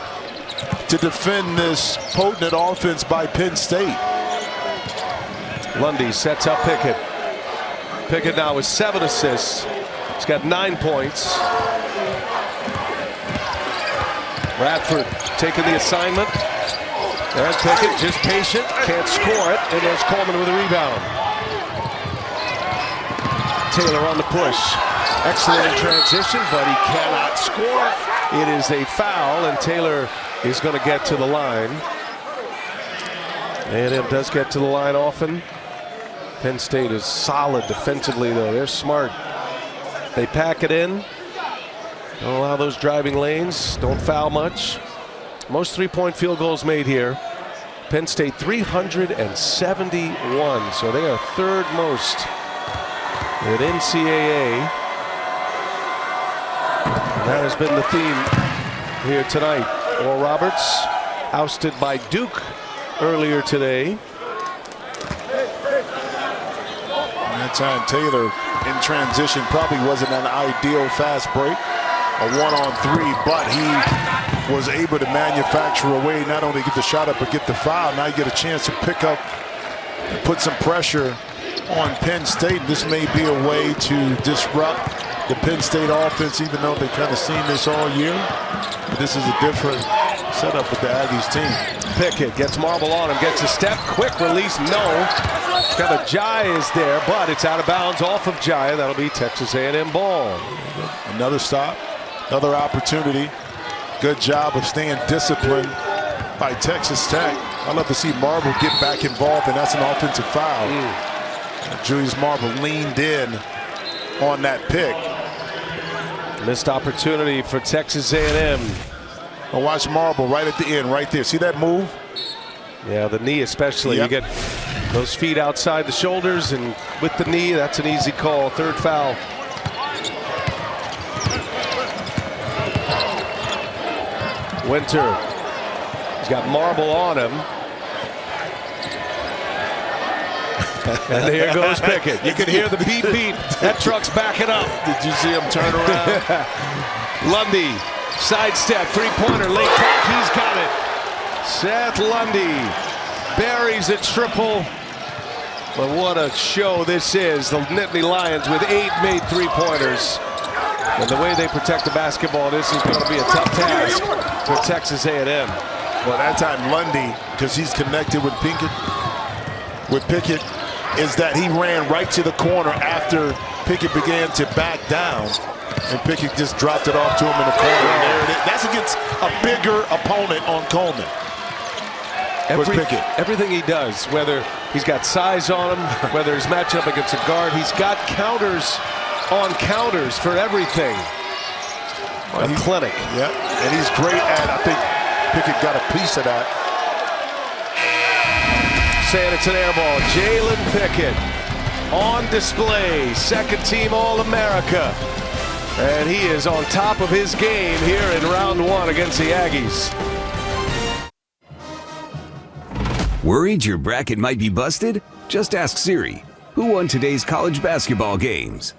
to defend this potent offense by Penn State. Lundy sets up Pickett. Pickett now with 7 assists. He's got 9 points. Radford taking the assignment. There's Pickett, just patient, can't score it, and there's Coleman with a rebound. Taylor on the push. Excellent in transition, but he cannot score. It is a foul, and Taylor is going to get to the line. A&M does get to the line often. Penn State is solid defensively, though. They're smart. They pack it in. Don't allow those driving lanes. Don't foul much. Most three-point field goals made here. Penn State 371, so they are third most at NCAA. And that has been the theme here tonight. Oral Roberts ousted by Duke earlier today. That time Taylor in transition probably wasn't an ideal fast break. A 1-on-3, but he was able to manufacture a way not only get the shot up but get the foul. Now you get a chance to pick up and put some pressure on Penn State. This may be a way to disrupt the Penn State offense, even though they've kind of seen this all year. But this is a different setup with the Aggies team. Pickett gets Marble on him, gets a step, quick release, no. Kind of Jai is there, but it's out of bounds off of Jai. That'll be Texas A&M ball. Another stop, another opportunity. Good job of staying disciplined by Texas Tech. I'd love to see Marble get back involved, and that's an offensive foul. Julius Marble leaned in on that pick. Missed opportunity for Texas A&M. Well, watch Marble right at the end, right there. See that move? Yeah, the knee especially. Yep. You get those feet outside the shoulders, and with the knee, that's an easy call. Third foul. Winter. He's got Marble on him. And there goes Pickett. You can hear the beep beep. That truck's backing up. Did you see him turn around? Lundy, sidestep, three-pointer, late clock, he's got it. Seth Lundy buries a triple. But what a show this is. The Nittany Lions with 8 made three-pointers. And the way they protect the basketball, this is going to be a tough task for Texas A&M. Well, that time Lundy, because he's connected with Pickett, is that he ran right to the corner after Pickett began to back down. And Pickett just dropped it off to him in the corner. And there it is. That's against a bigger opponent on Coleman. Everything he does, whether he's got size on him, whether he's matching up against a guard, he's got counters on counters for everything. A clinic. Yeah, and he's great at, I think Pickett got a piece of that. Saying it's an air ball. Jalen Pickett on display. Second team All-America. And he is on top of his game here in round 1 against the Aggies. Worried your bracket might be busted? Just ask Siri. Who won today's college basketball games?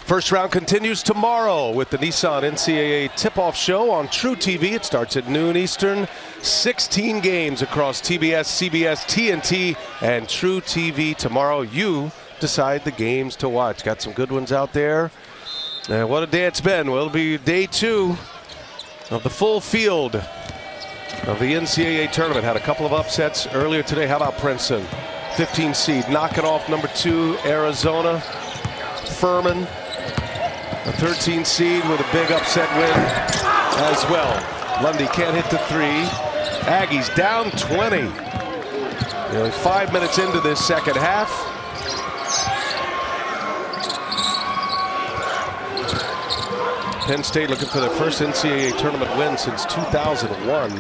First round continues tomorrow with the Nissan NCAA tip-off show on True TV. It starts at noon Eastern. 16 games across TBS, CBS, TNT, and True TV tomorrow. You decide the games to watch. Got some good ones out there. And what a day it's been. Well, it'll be day 2 of the full field of the NCAA tournament. Had a couple of upsets earlier today. How about Princeton? 15 seed knocking off number 2 Arizona. Furman, a 13 seed with a big upset win as well. Lundy can't hit the 3. Aggies down 20. Nearly 5 minutes into this second half. Penn State looking for their first NCAA tournament win since 2001.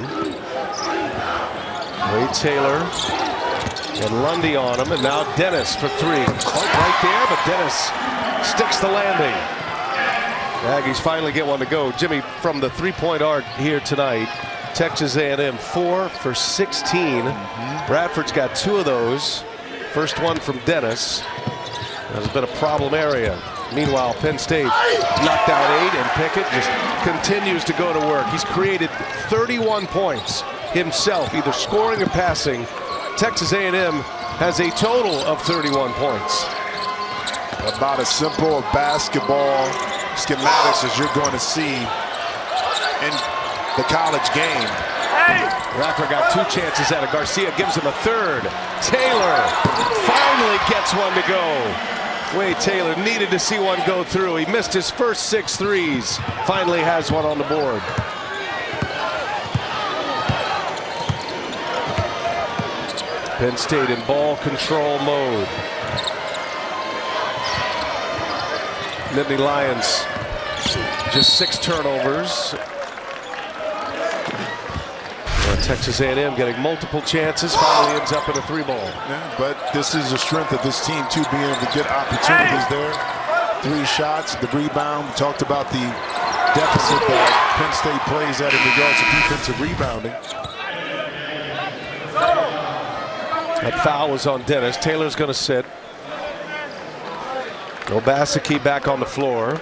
Wade Taylor and Lundy on him, and now Dennis for 3. Right there, but Dennis sticks the landing. Aggies finally get one to go. Jimmy, from the 3-point arc here tonight, Texas A&M 4 for 16. Bradford's got 2 of those. First one from Dennis. That's been a problem area. Meanwhile, Penn State knocked out 8, and Pickett just continues to go to work. He's created 31 points himself, either scoring or passing. Texas A&M has a total of 31 points. About as simple a basketball schematics as you're going to see in the college game. Bradford got 2 chances at it. Garcia gives him a 3rd. Taylor finally gets one to go. Wade Taylor needed to see one go through. He missed his first 6 threes. Finally has one on the board. Penn State in ball control mode. Nittany Lions just 6 turnovers. Texas A&M getting multiple chances, finally ends up in a 3-ball. Yeah, but this is the strength of this team too, being able to get opportunities there. 3 shots, the rebound. We talked about the deficit that Penn State plays at in regards to defensive rebounding. That foul was on Dennis. Taylor's going to sit. Obaseki back on the floor.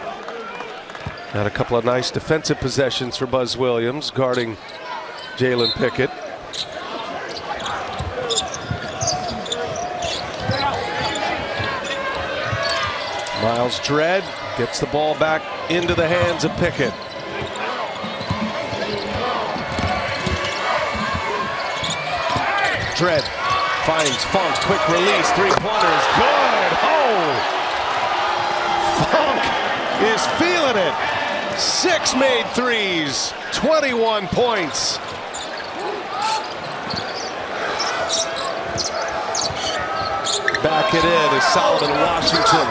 Had a couple of nice defensive possessions for Buzz Williams guarding Jalen Pickett. Miles Dredd gets the ball back into the hands of Pickett. Dredd finds Funk, quick release, 3-pointers, good. Oh! Funk is feeling it. 6 made threes, 21 points. Back it in as Solomon Washington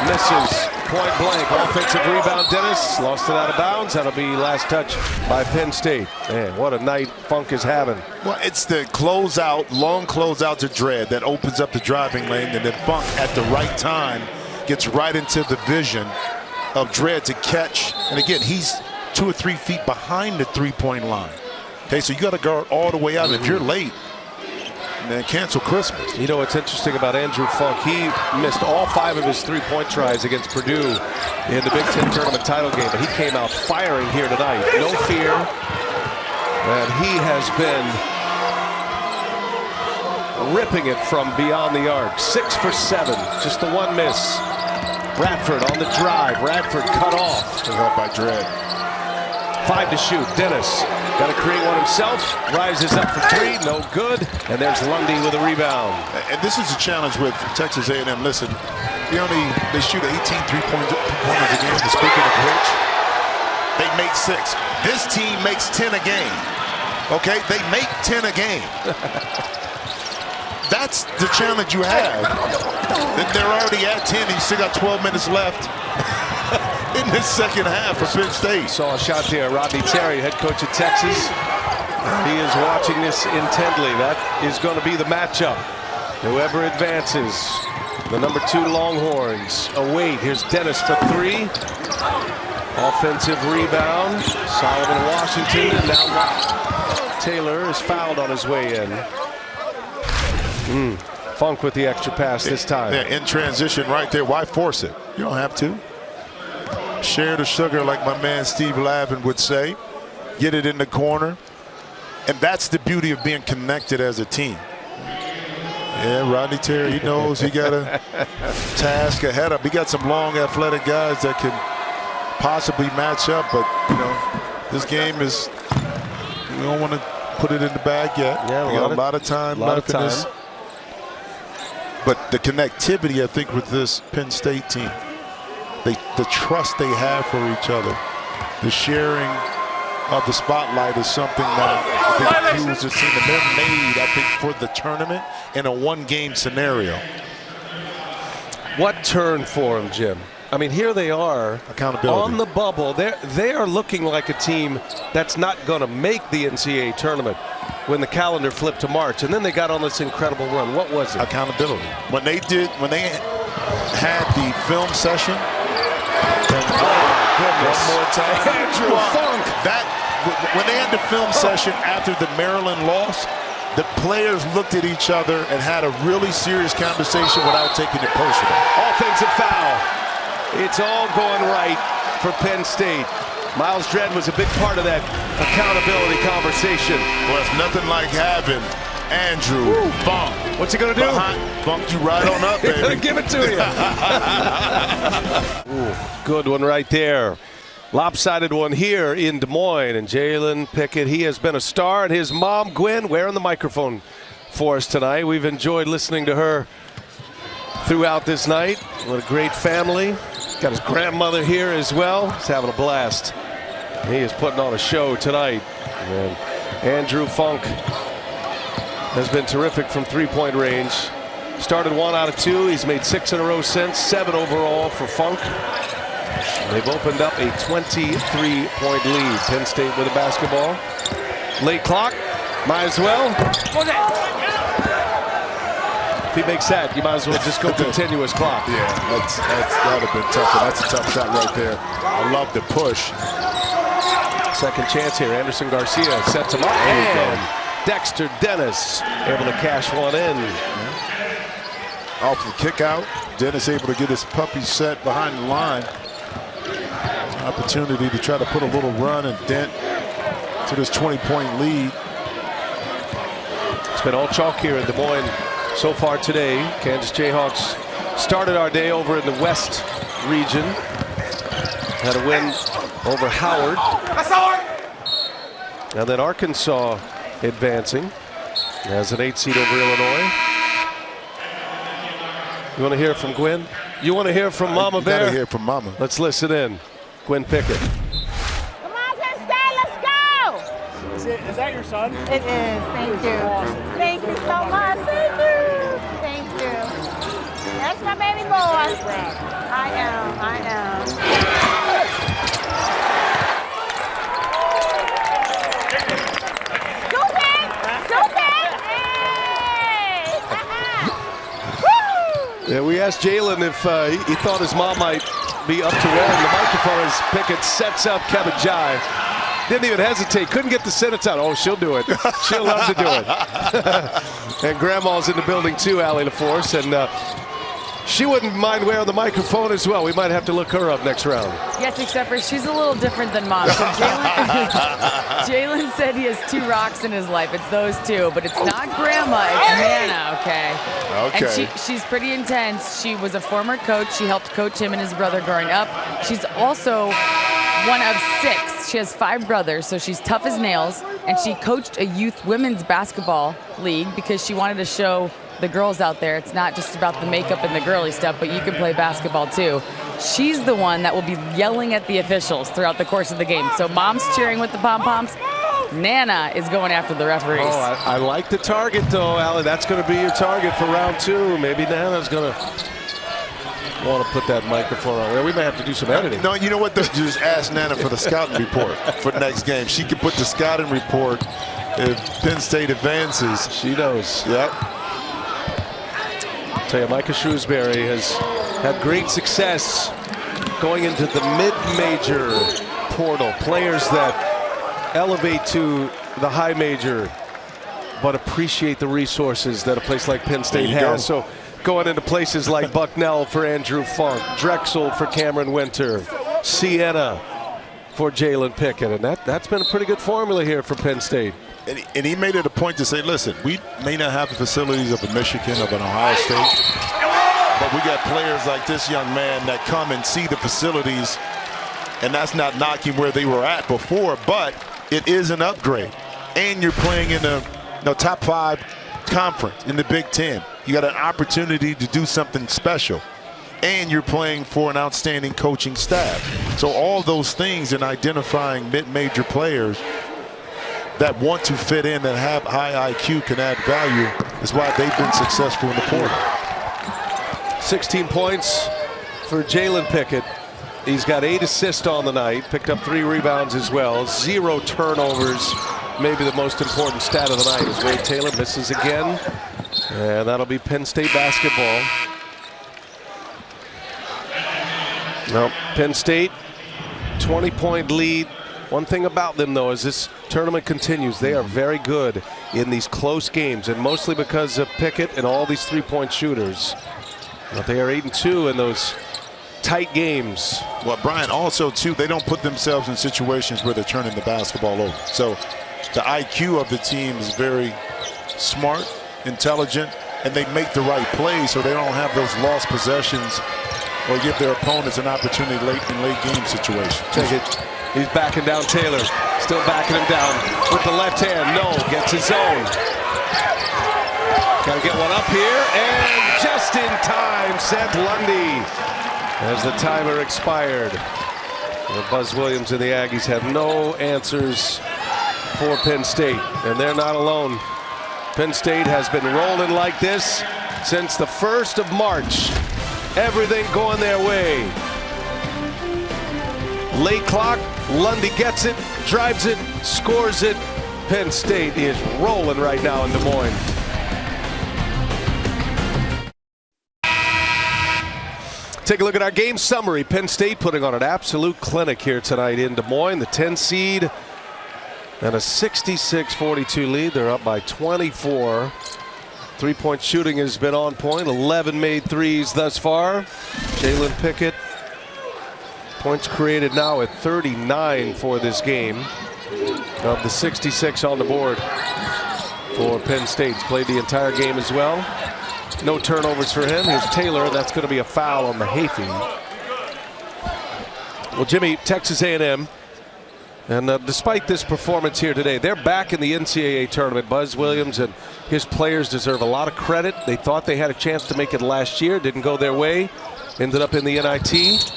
misses point blank. Offensive rebound, Dennis lost it out of bounds. That'll be last touch by Penn State. Man, what a night Funk is having. Well, it's the closeout, long closeout to Dredd that opens up the driving lane, and then Funk at the right time gets right into the vision of Dredd to catch. And again, he's 2 or 3 feet behind the 3-point line. Okay, so you got to guard all the way out. If you're late, man, cancel Christmas. You know what's interesting about Andrew Funk? He missed all 5 of his 3-point tries against Purdue in the Big Ten tournament title game, but he came out firing here tonight. No fear. And he has been ripping it from beyond the arc. 6 for 7, just the 1 miss. Bradford on the drive. Bradford cut off. Helped by Dredd. 5 to shoot. Dennis got to create one himself. Rises up for 3. No good. And there's Lundy with a rebound. And this is a challenge with Texas A&M. Listen, they shoot 18 3-pointers a game. Speaking of which, they make 6. This team makes 10 a game. Okay, they make 10 a game. That's the challenge you have. They're already at 10. You still got 12 minutes left in this second half for Penn State. Saw a shot there. Rodney Terry, head coach of Texas. He is watching this intently. That is going to be the matchup. Whoever advances, the number 2 Longhorns await. Here's Dennis for 3. Offensive rebound. Solomon Washington. And now Taylor is fouled on his way in. Funk with the extra pass this time. Yeah, in transition right there. Why force it? You don't have to. share the sugar, like my man Steve Lavin would say. Get it in the corner. And that's the beauty of being connected as a team. Yeah, Rodney Terry, he knows he got a task ahead of him. He got some long, athletic guys that can possibly match up, but this game is, we don't want to put it in the bag yet. Yeah, we got a lot of time left in this. But the connectivity, I think, with this Penn State team, the trust they have for each other, the sharing of the spotlight is something that I think fuels this team, and they're made, I think, for the tournament in a one-game scenario. What turn for them, Jim? I mean, here they are Accountability. on the bubble. They are looking like a team that's not going to make the NCAA tournament when the calendar flipped to March, and then they got on this incredible run. What was it? Accountability. When they had the film session. Goodness. One more time. Andrew Funk. When they had the film session after the Maryland loss, the players looked at each other and had a really serious conversation without taking it personal. Offensive foul. It's all going right for Penn State. Miles Dredd was a big part of that accountability conversation. Well, it's nothing like having Andrew Funk. What's he going to do? Funk you right on up, He's baby. going to give it to you. Ooh, good one right there. Lopsided one here in Des Moines. And Jalen Pickett, he has been a star. And his mom, Gwen, wearing the microphone for us tonight. We've enjoyed listening to her throughout this night. What a great family. Got his grandmother here as well. He's having a blast. He is putting on a show tonight. And Andrew Funk has been terrific from three-point range. Started 1 out of 2. He's made 6 in a row since. 7 overall for Funk. They've opened up a 23-point lead. Penn State with a basketball. Late clock. Might as well. If he makes that, you might as well just go continuous clock. Yeah, that would have been tough. And that's a tough shot right there. I love the push. Second chance here. Anderson Garcia sets him up. And Dexter Dennis able to cash one in. Off the kick out. Dennis able to get his puppy set behind the line. Opportunity to try to put a little run and dent to this 20-point lead. It's been all chalk here in Des Moines so far today. Kansas Jayhawks started our day over in the West region. Had a win over Howard. And then Arkansas advancing as an 8 seed over Illinois. You want to hear from Gwen? You want to hear from Mama Bear? Gotta hear from Mama. Let's listen in. Gwen Pickett. Come on, Penn State, let's go! Is that your son? It is, thank you. Awesome. Thank you so much, thank you. Thank you. That's my baby boy. I am. Scoop it! Hey! Yeah, we asked Jalen if he thought his mom might be up to wearing the microphone as Pickett sets up Kevin Jai. Didn't even hesitate. Couldn't get the sentence out. Oh, she'll do it. She'll love to do it. And Grandma's in the building too, Allie LaForce. And she wouldn't mind wearing the microphone as well. We might have to look her up next round. Yes, except for she's a little different than Mom. So Jalen said he has 2 rocks in his life. It's those 2, but it's not Grandma. It's Nana, okay? Okay. And she's pretty intense. She was a former coach. She helped coach him and his brother growing up. She's also one of 6. She has 5 brothers, so she's tough as nails. And she coached a youth women's basketball league because she wanted to show the girls out there it's not just about the makeup and the girly stuff, but you can play basketball too. She's the one that will be yelling at the officials throughout the course of the game. So Mom's cheering with the pom-poms. Nana is going after the referees. Oh, I like the target though, Allie. That's going to be your target for round 2. Maybe Nana's going to want to put that microphone on. We may have to do some editing. No, you know what? Just ask Nana for the scouting report for the next game. She can put the scouting report if Penn State advances. She knows. Yep. Tell you, Micah Shrewsbury has had great success going into the mid-major portal. Players that elevate to the high major, but appreciate the resources that a place like Penn State has. So going into places like Bucknell for Andrew Funk, Drexel for Cameron Winter, Sienna for Jalen Pickett. And that's been a pretty good formula here for Penn State. And he made it a point to say, listen, we may not have the facilities of a Michigan, of an Ohio State, but we got players like this young man that come and see the facilities, and that's not knocking where they were at before, but it is an upgrade. And you're playing in the top 5 conference in the Big Ten. You got an opportunity to do something special. And you're playing for an outstanding coaching staff. So all those things in identifying mid-major players that want to fit in, that have high IQ, can add value, is why they've been successful in the portal. 16 points for Jalen Pickett. He's got 8 assists on the night, picked up 3 rebounds as well, 0 turnovers. Maybe the most important stat of the night is Wade Taylor misses again. And that'll be Penn State basketball. Now, Penn State, 20-point lead. One thing about them, though, as this tournament continues, they are very good in these close games, and mostly because of Pickett and all these three-point shooters. But they are 8-2 in those tight games. Well, Brian, also, too, they don't put themselves in situations where they're turning the basketball over. So the IQ of the team is very smart, intelligent, and they make the right plays so they don't have those lost possessions or give their opponents an opportunity in late game situations. Take it. He's backing down Taylor. Still backing him down with the left hand. No, gets his own. Got to get one up here, and just in time, sent Lundy as the timer expired. And Buzz Williams and the Aggies have no answers for Penn State, and they're not alone. Penn State has been rolling like this since the 1st of March. Everything going their way. Late clock, Lundy gets it, drives it, scores it. Penn State is rolling right now in Des Moines. Take a look at our game summary. Penn State putting on an absolute clinic here tonight in Des Moines. The 10 seed and a 66-42 lead. They're up by 24. Three-point shooting has been on point. 11 made threes thus far. Jalen Pickett. Points created now at 39 for this game. Of the 66 on the board for Penn State. He's played the entire game as well. No turnovers for him. Here's Taylor. That's going to be a foul on the Hayfie. Well, Jimmy, Texas A&M. And despite this performance here today, they're back in the NCAA tournament. Buzz Williams and his players deserve a lot of credit. They thought they had a chance to make it last year. Didn't go their way. Ended up in the NIT.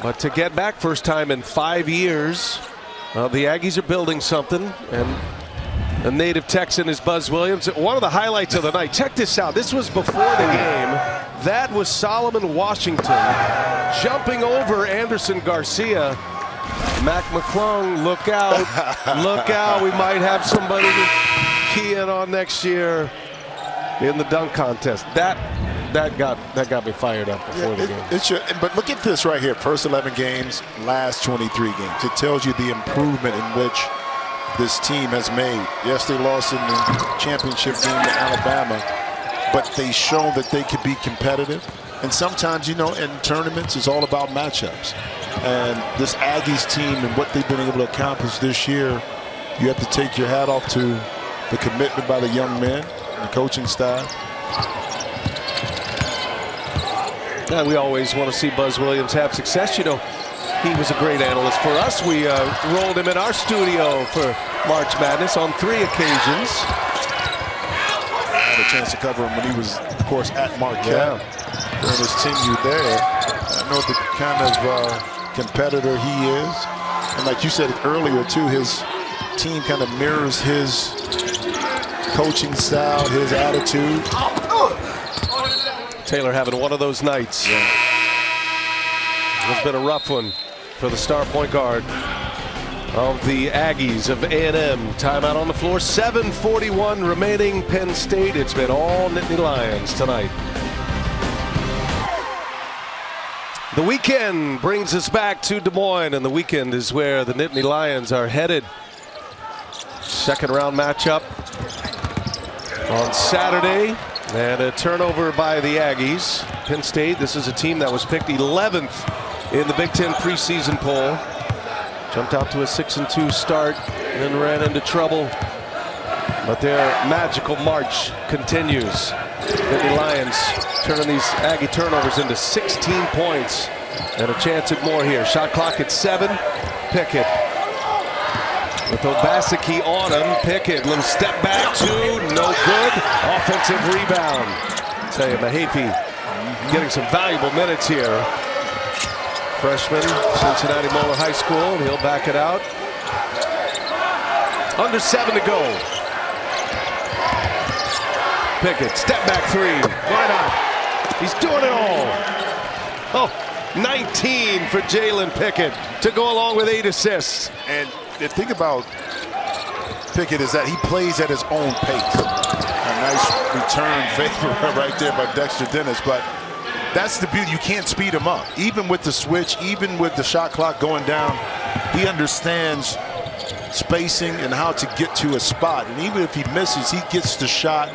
But to get back, first time in 5 years, the Aggies are building something. And a native Texan is Buzz Williams. One of the highlights of the night. Check this out. This was before the game. That was Solomon Washington jumping over Anderson Garcia. Mac McClung, look out. Look out. We might have somebody to key in on next year in the dunk contest. That got me fired up before the game. But look at this right here. First 11 games, last 23 games. It tells you the improvement in which this team has made. Yes, they lost in the championship game to Alabama, but they shown that they could be competitive. And sometimes, in tournaments, it's all about matchups. And this Aggies team and what they've been able to accomplish this year, you have to take your hat off to the commitment by the young men and the coaching staff. Yeah, we always want to see Buzz Williams have success. He was a great analyst for us. We rolled him in our studio for March Madness on 3 occasions. I had a chance to cover him when he was, of course, at Marquette during his tenure there. I know the kind of competitor he is. And like you said earlier, too, his team kind of mirrors his coaching style, his attitude. Taylor having one of those nights. It's been a rough one for the star point guard of the Aggies of A&M. Timeout on the floor. 7:41 remaining. Penn State. It's been all Nittany Lions tonight. The weekend brings us back to Des Moines, and the weekend is where the Nittany Lions are headed. Second round matchup on Saturday. And a turnover by the Aggies. Penn State, this is a team that was picked 11th in the Big Ten preseason poll. Jumped out to a 6-2 start, then ran into trouble. But their magical march continues. Nittany Lions turning these Aggie turnovers into 16 points and a chance at more here. Shot clock at 7. Pickett with Obaseki on him. Pickett, little step back, 2, no good. Offensive rebound. I'll tell you, Mahaffey getting some valuable minutes here. Freshman, Cincinnati Moeller High School, and he'll back it out. Under 7 to go. Pickett, step back 3. Why not? He's doing it all. Oh, 19 for Jalen Pickett to go along with 8 assists. And the thing about Pickett is that he plays at his own pace. A nice return favor right there by Dexter Dennis, but that's the beauty. You can't speed him up. Even with the switch, even with the shot clock going down, he understands spacing and how to get to a spot. And even if he misses, he gets the shot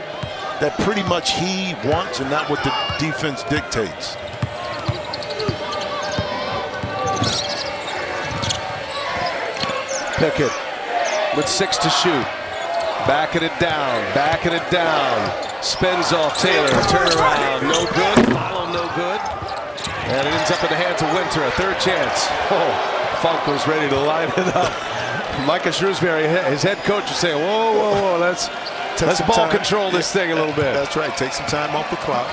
that pretty much he wants and not what the defense dictates. Pickett with 6 to shoot. Backing it down. Spins off Taylor. Turnaround, no good. Follow, no good. And it ends up in the hands of Winter. A third chance. Oh, Funk was ready to line it up. Micah Shrewsbury, his head coach, was saying, whoa, let's ball control this thing a little bit. That's right. Take some time off the clock.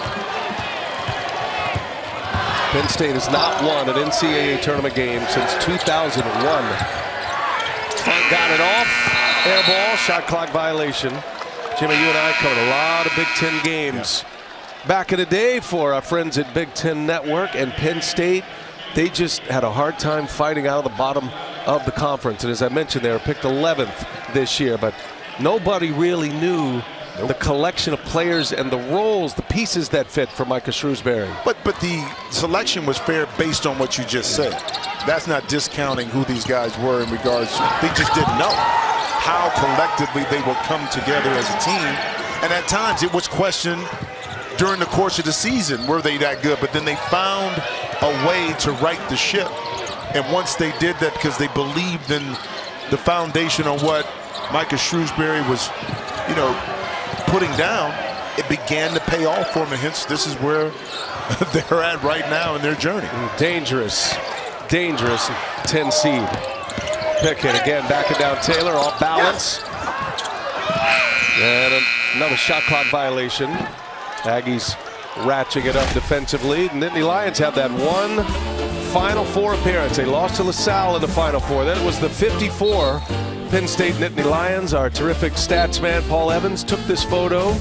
Penn State has not won an NCAA tournament game since 2001. Funk got it off. Air ball, shot clock violation. Jimmy, you and I covered a lot of Big Ten games back in the day for our friends at Big Ten Network, and Penn State, they just had a hard time fighting out of the bottom of the conference. And as I mentioned, they were picked 11th this year, but nobody really knew the collection of players and the roles, the pieces that fit for Micah Shrewsbury. But the selection was fair based on what you just said. That's not discounting who these guys were in regards to, they just didn't know how collectively they would come together as a team. And at times it was questioned during the course of the season, were they that good? But then they found a way to right the ship. And once they did that, because they believed in the foundation of what Micah Shrewsbury was, putting down, it began to pay off for them. And hence, this is where they're at right now in their journey. Dangerous 10 seed. Pickett again, backing down Taylor, off balance. And another shot clock violation. Aggies ratcheting it up defensively. Nittany Lions have that one Final Four appearance. They lost to LaSalle in the Final Four. Then it was the 54 Penn State Nittany Lions. Our terrific stats man, Paul Evans, took this photo.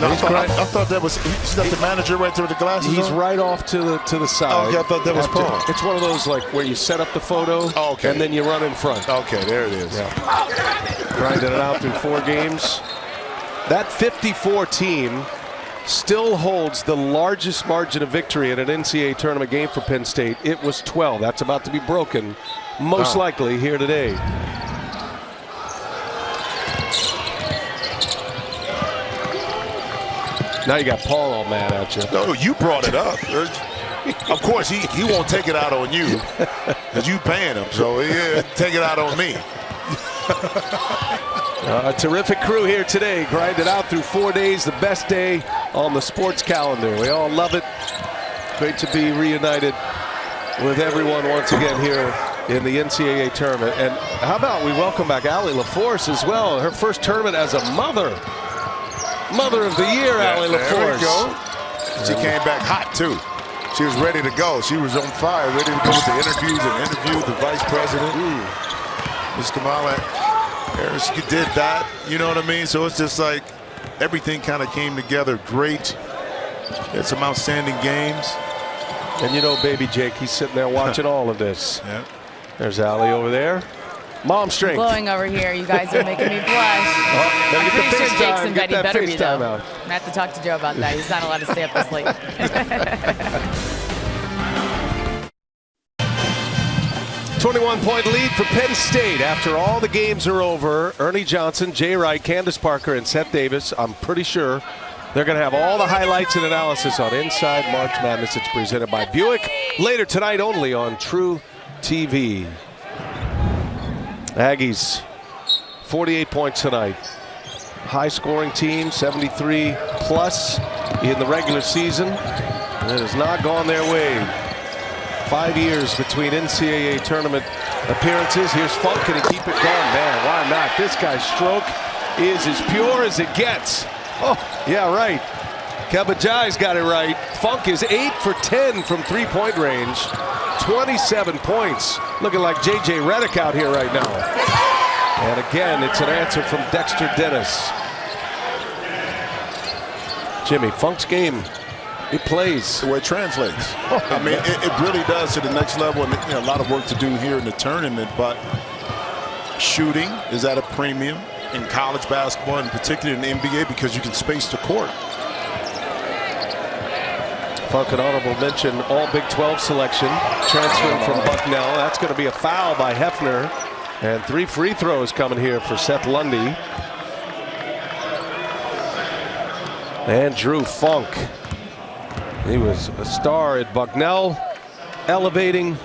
I thought that was, he's not the manager right there with the glasses He's on? right off to the side. Oh, okay, I thought that was Paul. It's one of those like where you set up the photo and then you run in front. Okay, there it is. Yeah. Grinding it out through 4 games. That 54 team still holds the largest margin of victory in an NCAA tournament game for Penn State. It was 12. That's about to be broken, most likely here today. Now you got Paul all mad at you. No, you brought it up. Of course, he won't take it out on you because you paying him. So yeah, take it out on me. A terrific crew here today. Grinded out through 4 days, the best day on the sports calendar. We all love it. Great to be reunited with everyone once again here in the NCAA tournament. And how about we welcome back Allie LaForce as well. Her first tournament as a mother. Mother of the year, Allie LaForce. There we go. She came back hot too. She was ready to go. She was on fire, ready to go with the interviews and interview the vice president. Ms. Kamala Harris did that. You know what I mean? So it's just like everything kind of came together great. Had some outstanding games. And you know, baby Jake, he's sitting there watching all of this. Yeah. There's Allie over there. Mom strength. Glowing over here. You guys are making me blush. I'm pretty sure Jake's in bed. He better be, though. I'm going to have to talk to Joe about that. He's not allowed to stay up this late. 21-point lead for Penn State after all the games are over. Ernie Johnson, Jay Wright, Candace Parker, and Seth Davis, I'm pretty sure, They're going to have all the highlights and analysis on Inside March Madness. It's presented by Buick. Later tonight only on True TV. Aggies, 48 points tonight. High-scoring team, 73 plus in the regular season. And it has not gone their way. 5 years between NCAA tournament appearances. Here's Funk. Can he keep it going? Man, why not? This guy's stroke is as pure as it gets. Oh, yeah, right. Kabajai's got it right. Funk is 8 for 10 from three-point range. 27 points. Looking like J.J. Redick out here right now. And again, it's an answer from Dexter Dennis. Jimmy, Funk's game, it plays. The way it translates. I mean, it really does to the next level. And a lot of work to do here in the tournament, but shooting is at a premium in college basketball, and particularly in the NBA, because you can space the court. Funk, an honorable mention, all Big 12 selection, transferring from Bucknell. That's going to be a foul by Hefner. And 3 free throws coming here for Seth Lundy. And Drew Funk. He was a star at Bucknell, elevating.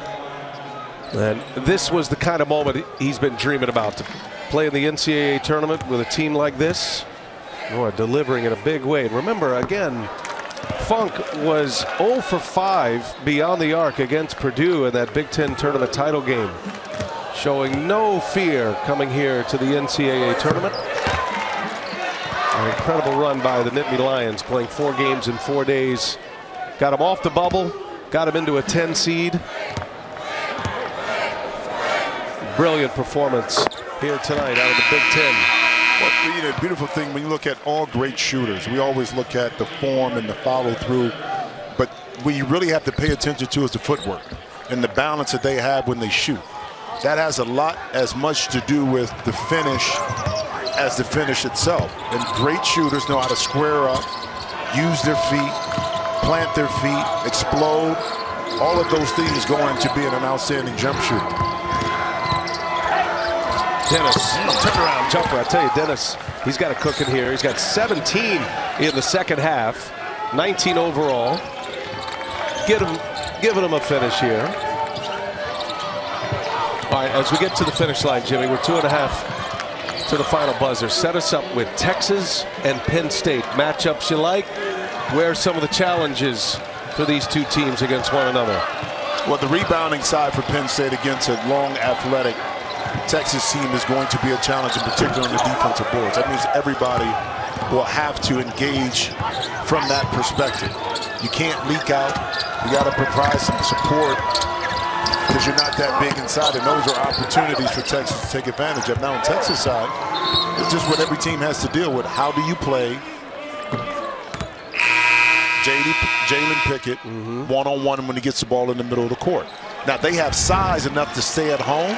And this was the kind of moment he's been dreaming about, to play in the NCAA tournament with a team like this. Boy, delivering in a big way. And remember, again, Funk was 0 for 5 beyond the arc against Purdue in that Big Ten tournament title game. Showing no fear coming here to the NCAA tournament. An incredible run by the Nittany Lions, playing 4 games in 4 days. Got him off the bubble, got him into a 10 seed. Brilliant performance here tonight out of the Big Ten. Well, the beautiful thing when you look at all great shooters, we always look at the form and the follow through, but what you really have to pay attention to is the footwork and the balance that they have when they shoot. That has as much to do with the finish as the finish itself. And great shooters know how to square up, use their feet, plant their feet, explode. All of those things go into being an outstanding jump shooter. Dennis, turnaround jumper. I tell you, Dennis, he's got a cooking here. He's got 17 in the second half, 19 overall. Giving him a finish here. All right, as we get to the finish line, Jimmy, we're 2.5 to the final buzzer. Set us up with Texas and Penn State. Matchups you like? Where are some of the challenges for these two teams against one another? Well, the rebounding side for Penn State against a long, athletic Texas team is going to be a challenge, in particular on the defensive boards. That means everybody will have to engage from that perspective. You can't leak out. You got to provide some support because you're not that big inside, and those are opportunities for Texas to take advantage of. Now, on Texas side, it's just what every team has to deal with. How do you play Jalen Pickett one-on-one when he gets the ball in the middle of the court? Now, they have size enough to stay at home,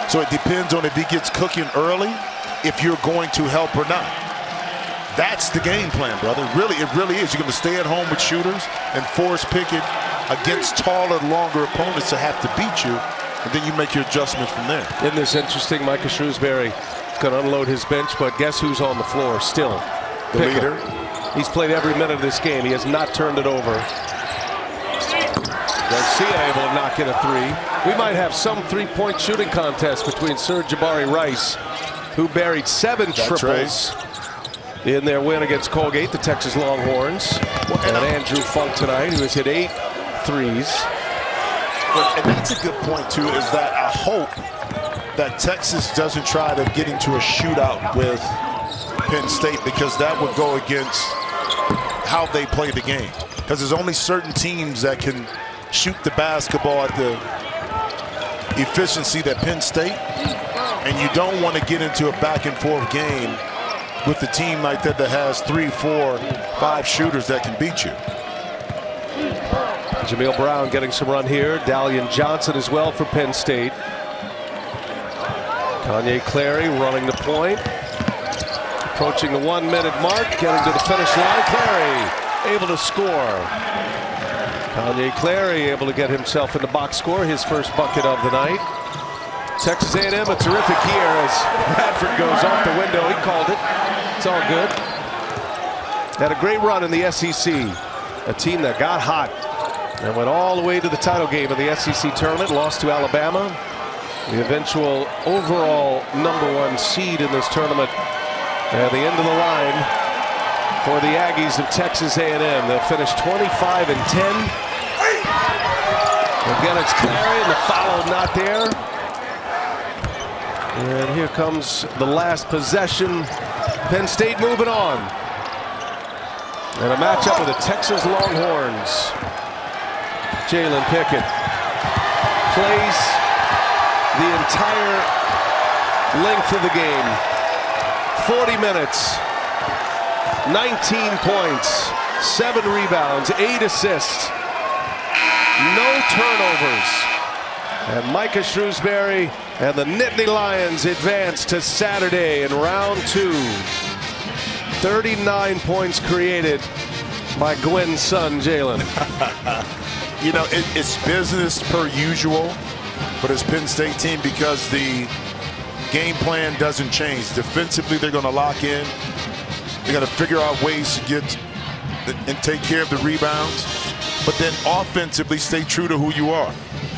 so it depends on if he gets cooking early, if you're going to help or not. That's the game plan, brother. It really is. You're going to stay at home with shooters and force Pickett against taller, longer opponents to have to beat you, and then you make your adjustments from there. Isn't this interesting? Micah Shrewsbury going to unload his bench, but guess who's on the floor still? The leader. He's played every minute of this game. He has not turned it over. Garcia able to knock in a 3. We might have some three-point shooting contest between Sir Jabari Rice, who buried 7 triples in their win against Colgate, the Texas Longhorns, and Andrew Funk tonight, who has hit 8 threes. And that's a good point, too, is that I hope that Texas doesn't try to get into a shootout with Penn State, because that would go against how they play the game. Because there's only certain teams that can shoot the basketball at the efficiency that Penn State, and you don't want to get into a back-and-forth game with a team like that that has 3, 4, 5 shooters that can beat you. Jameel Brown getting some run here. Dalian Johnson as well for Penn State. Kanye Clary running the point. Approaching the 1-minute mark, getting to the finish line. Clary able to score. Kanye Clary able to get himself in the box score, his first bucket of the night. Texas A&M a terrific year as Bradford goes off the window. He called it. It's all good. had a great run in the SEC. A team that got hot and went all the way to the title game of the SEC tournament, lost to Alabama. The eventual overall #1 seed in this tournament. At the end of the line for the Aggies of Texas A&M. They'll finish 25-10. Again, it's Clary, and the foul not there. And here comes the last possession. Penn State moving on. And a matchup with the Texas Longhorns. Jalen Pickett plays the entire length of the game. 40 minutes, 19 points, 7 rebounds, 8 assists, no turnovers. And Micah Shrewsbury and the Nittany Lions advance to Saturday in round 2. 39 points created by Gwynn's son, Jalen. You know, it's business per usual for this Penn State team because the game plan doesn't change. Defensively, they're going to lock in. They're going to figure out ways to get and take care of the rebounds. But then offensively, stay true to who you are.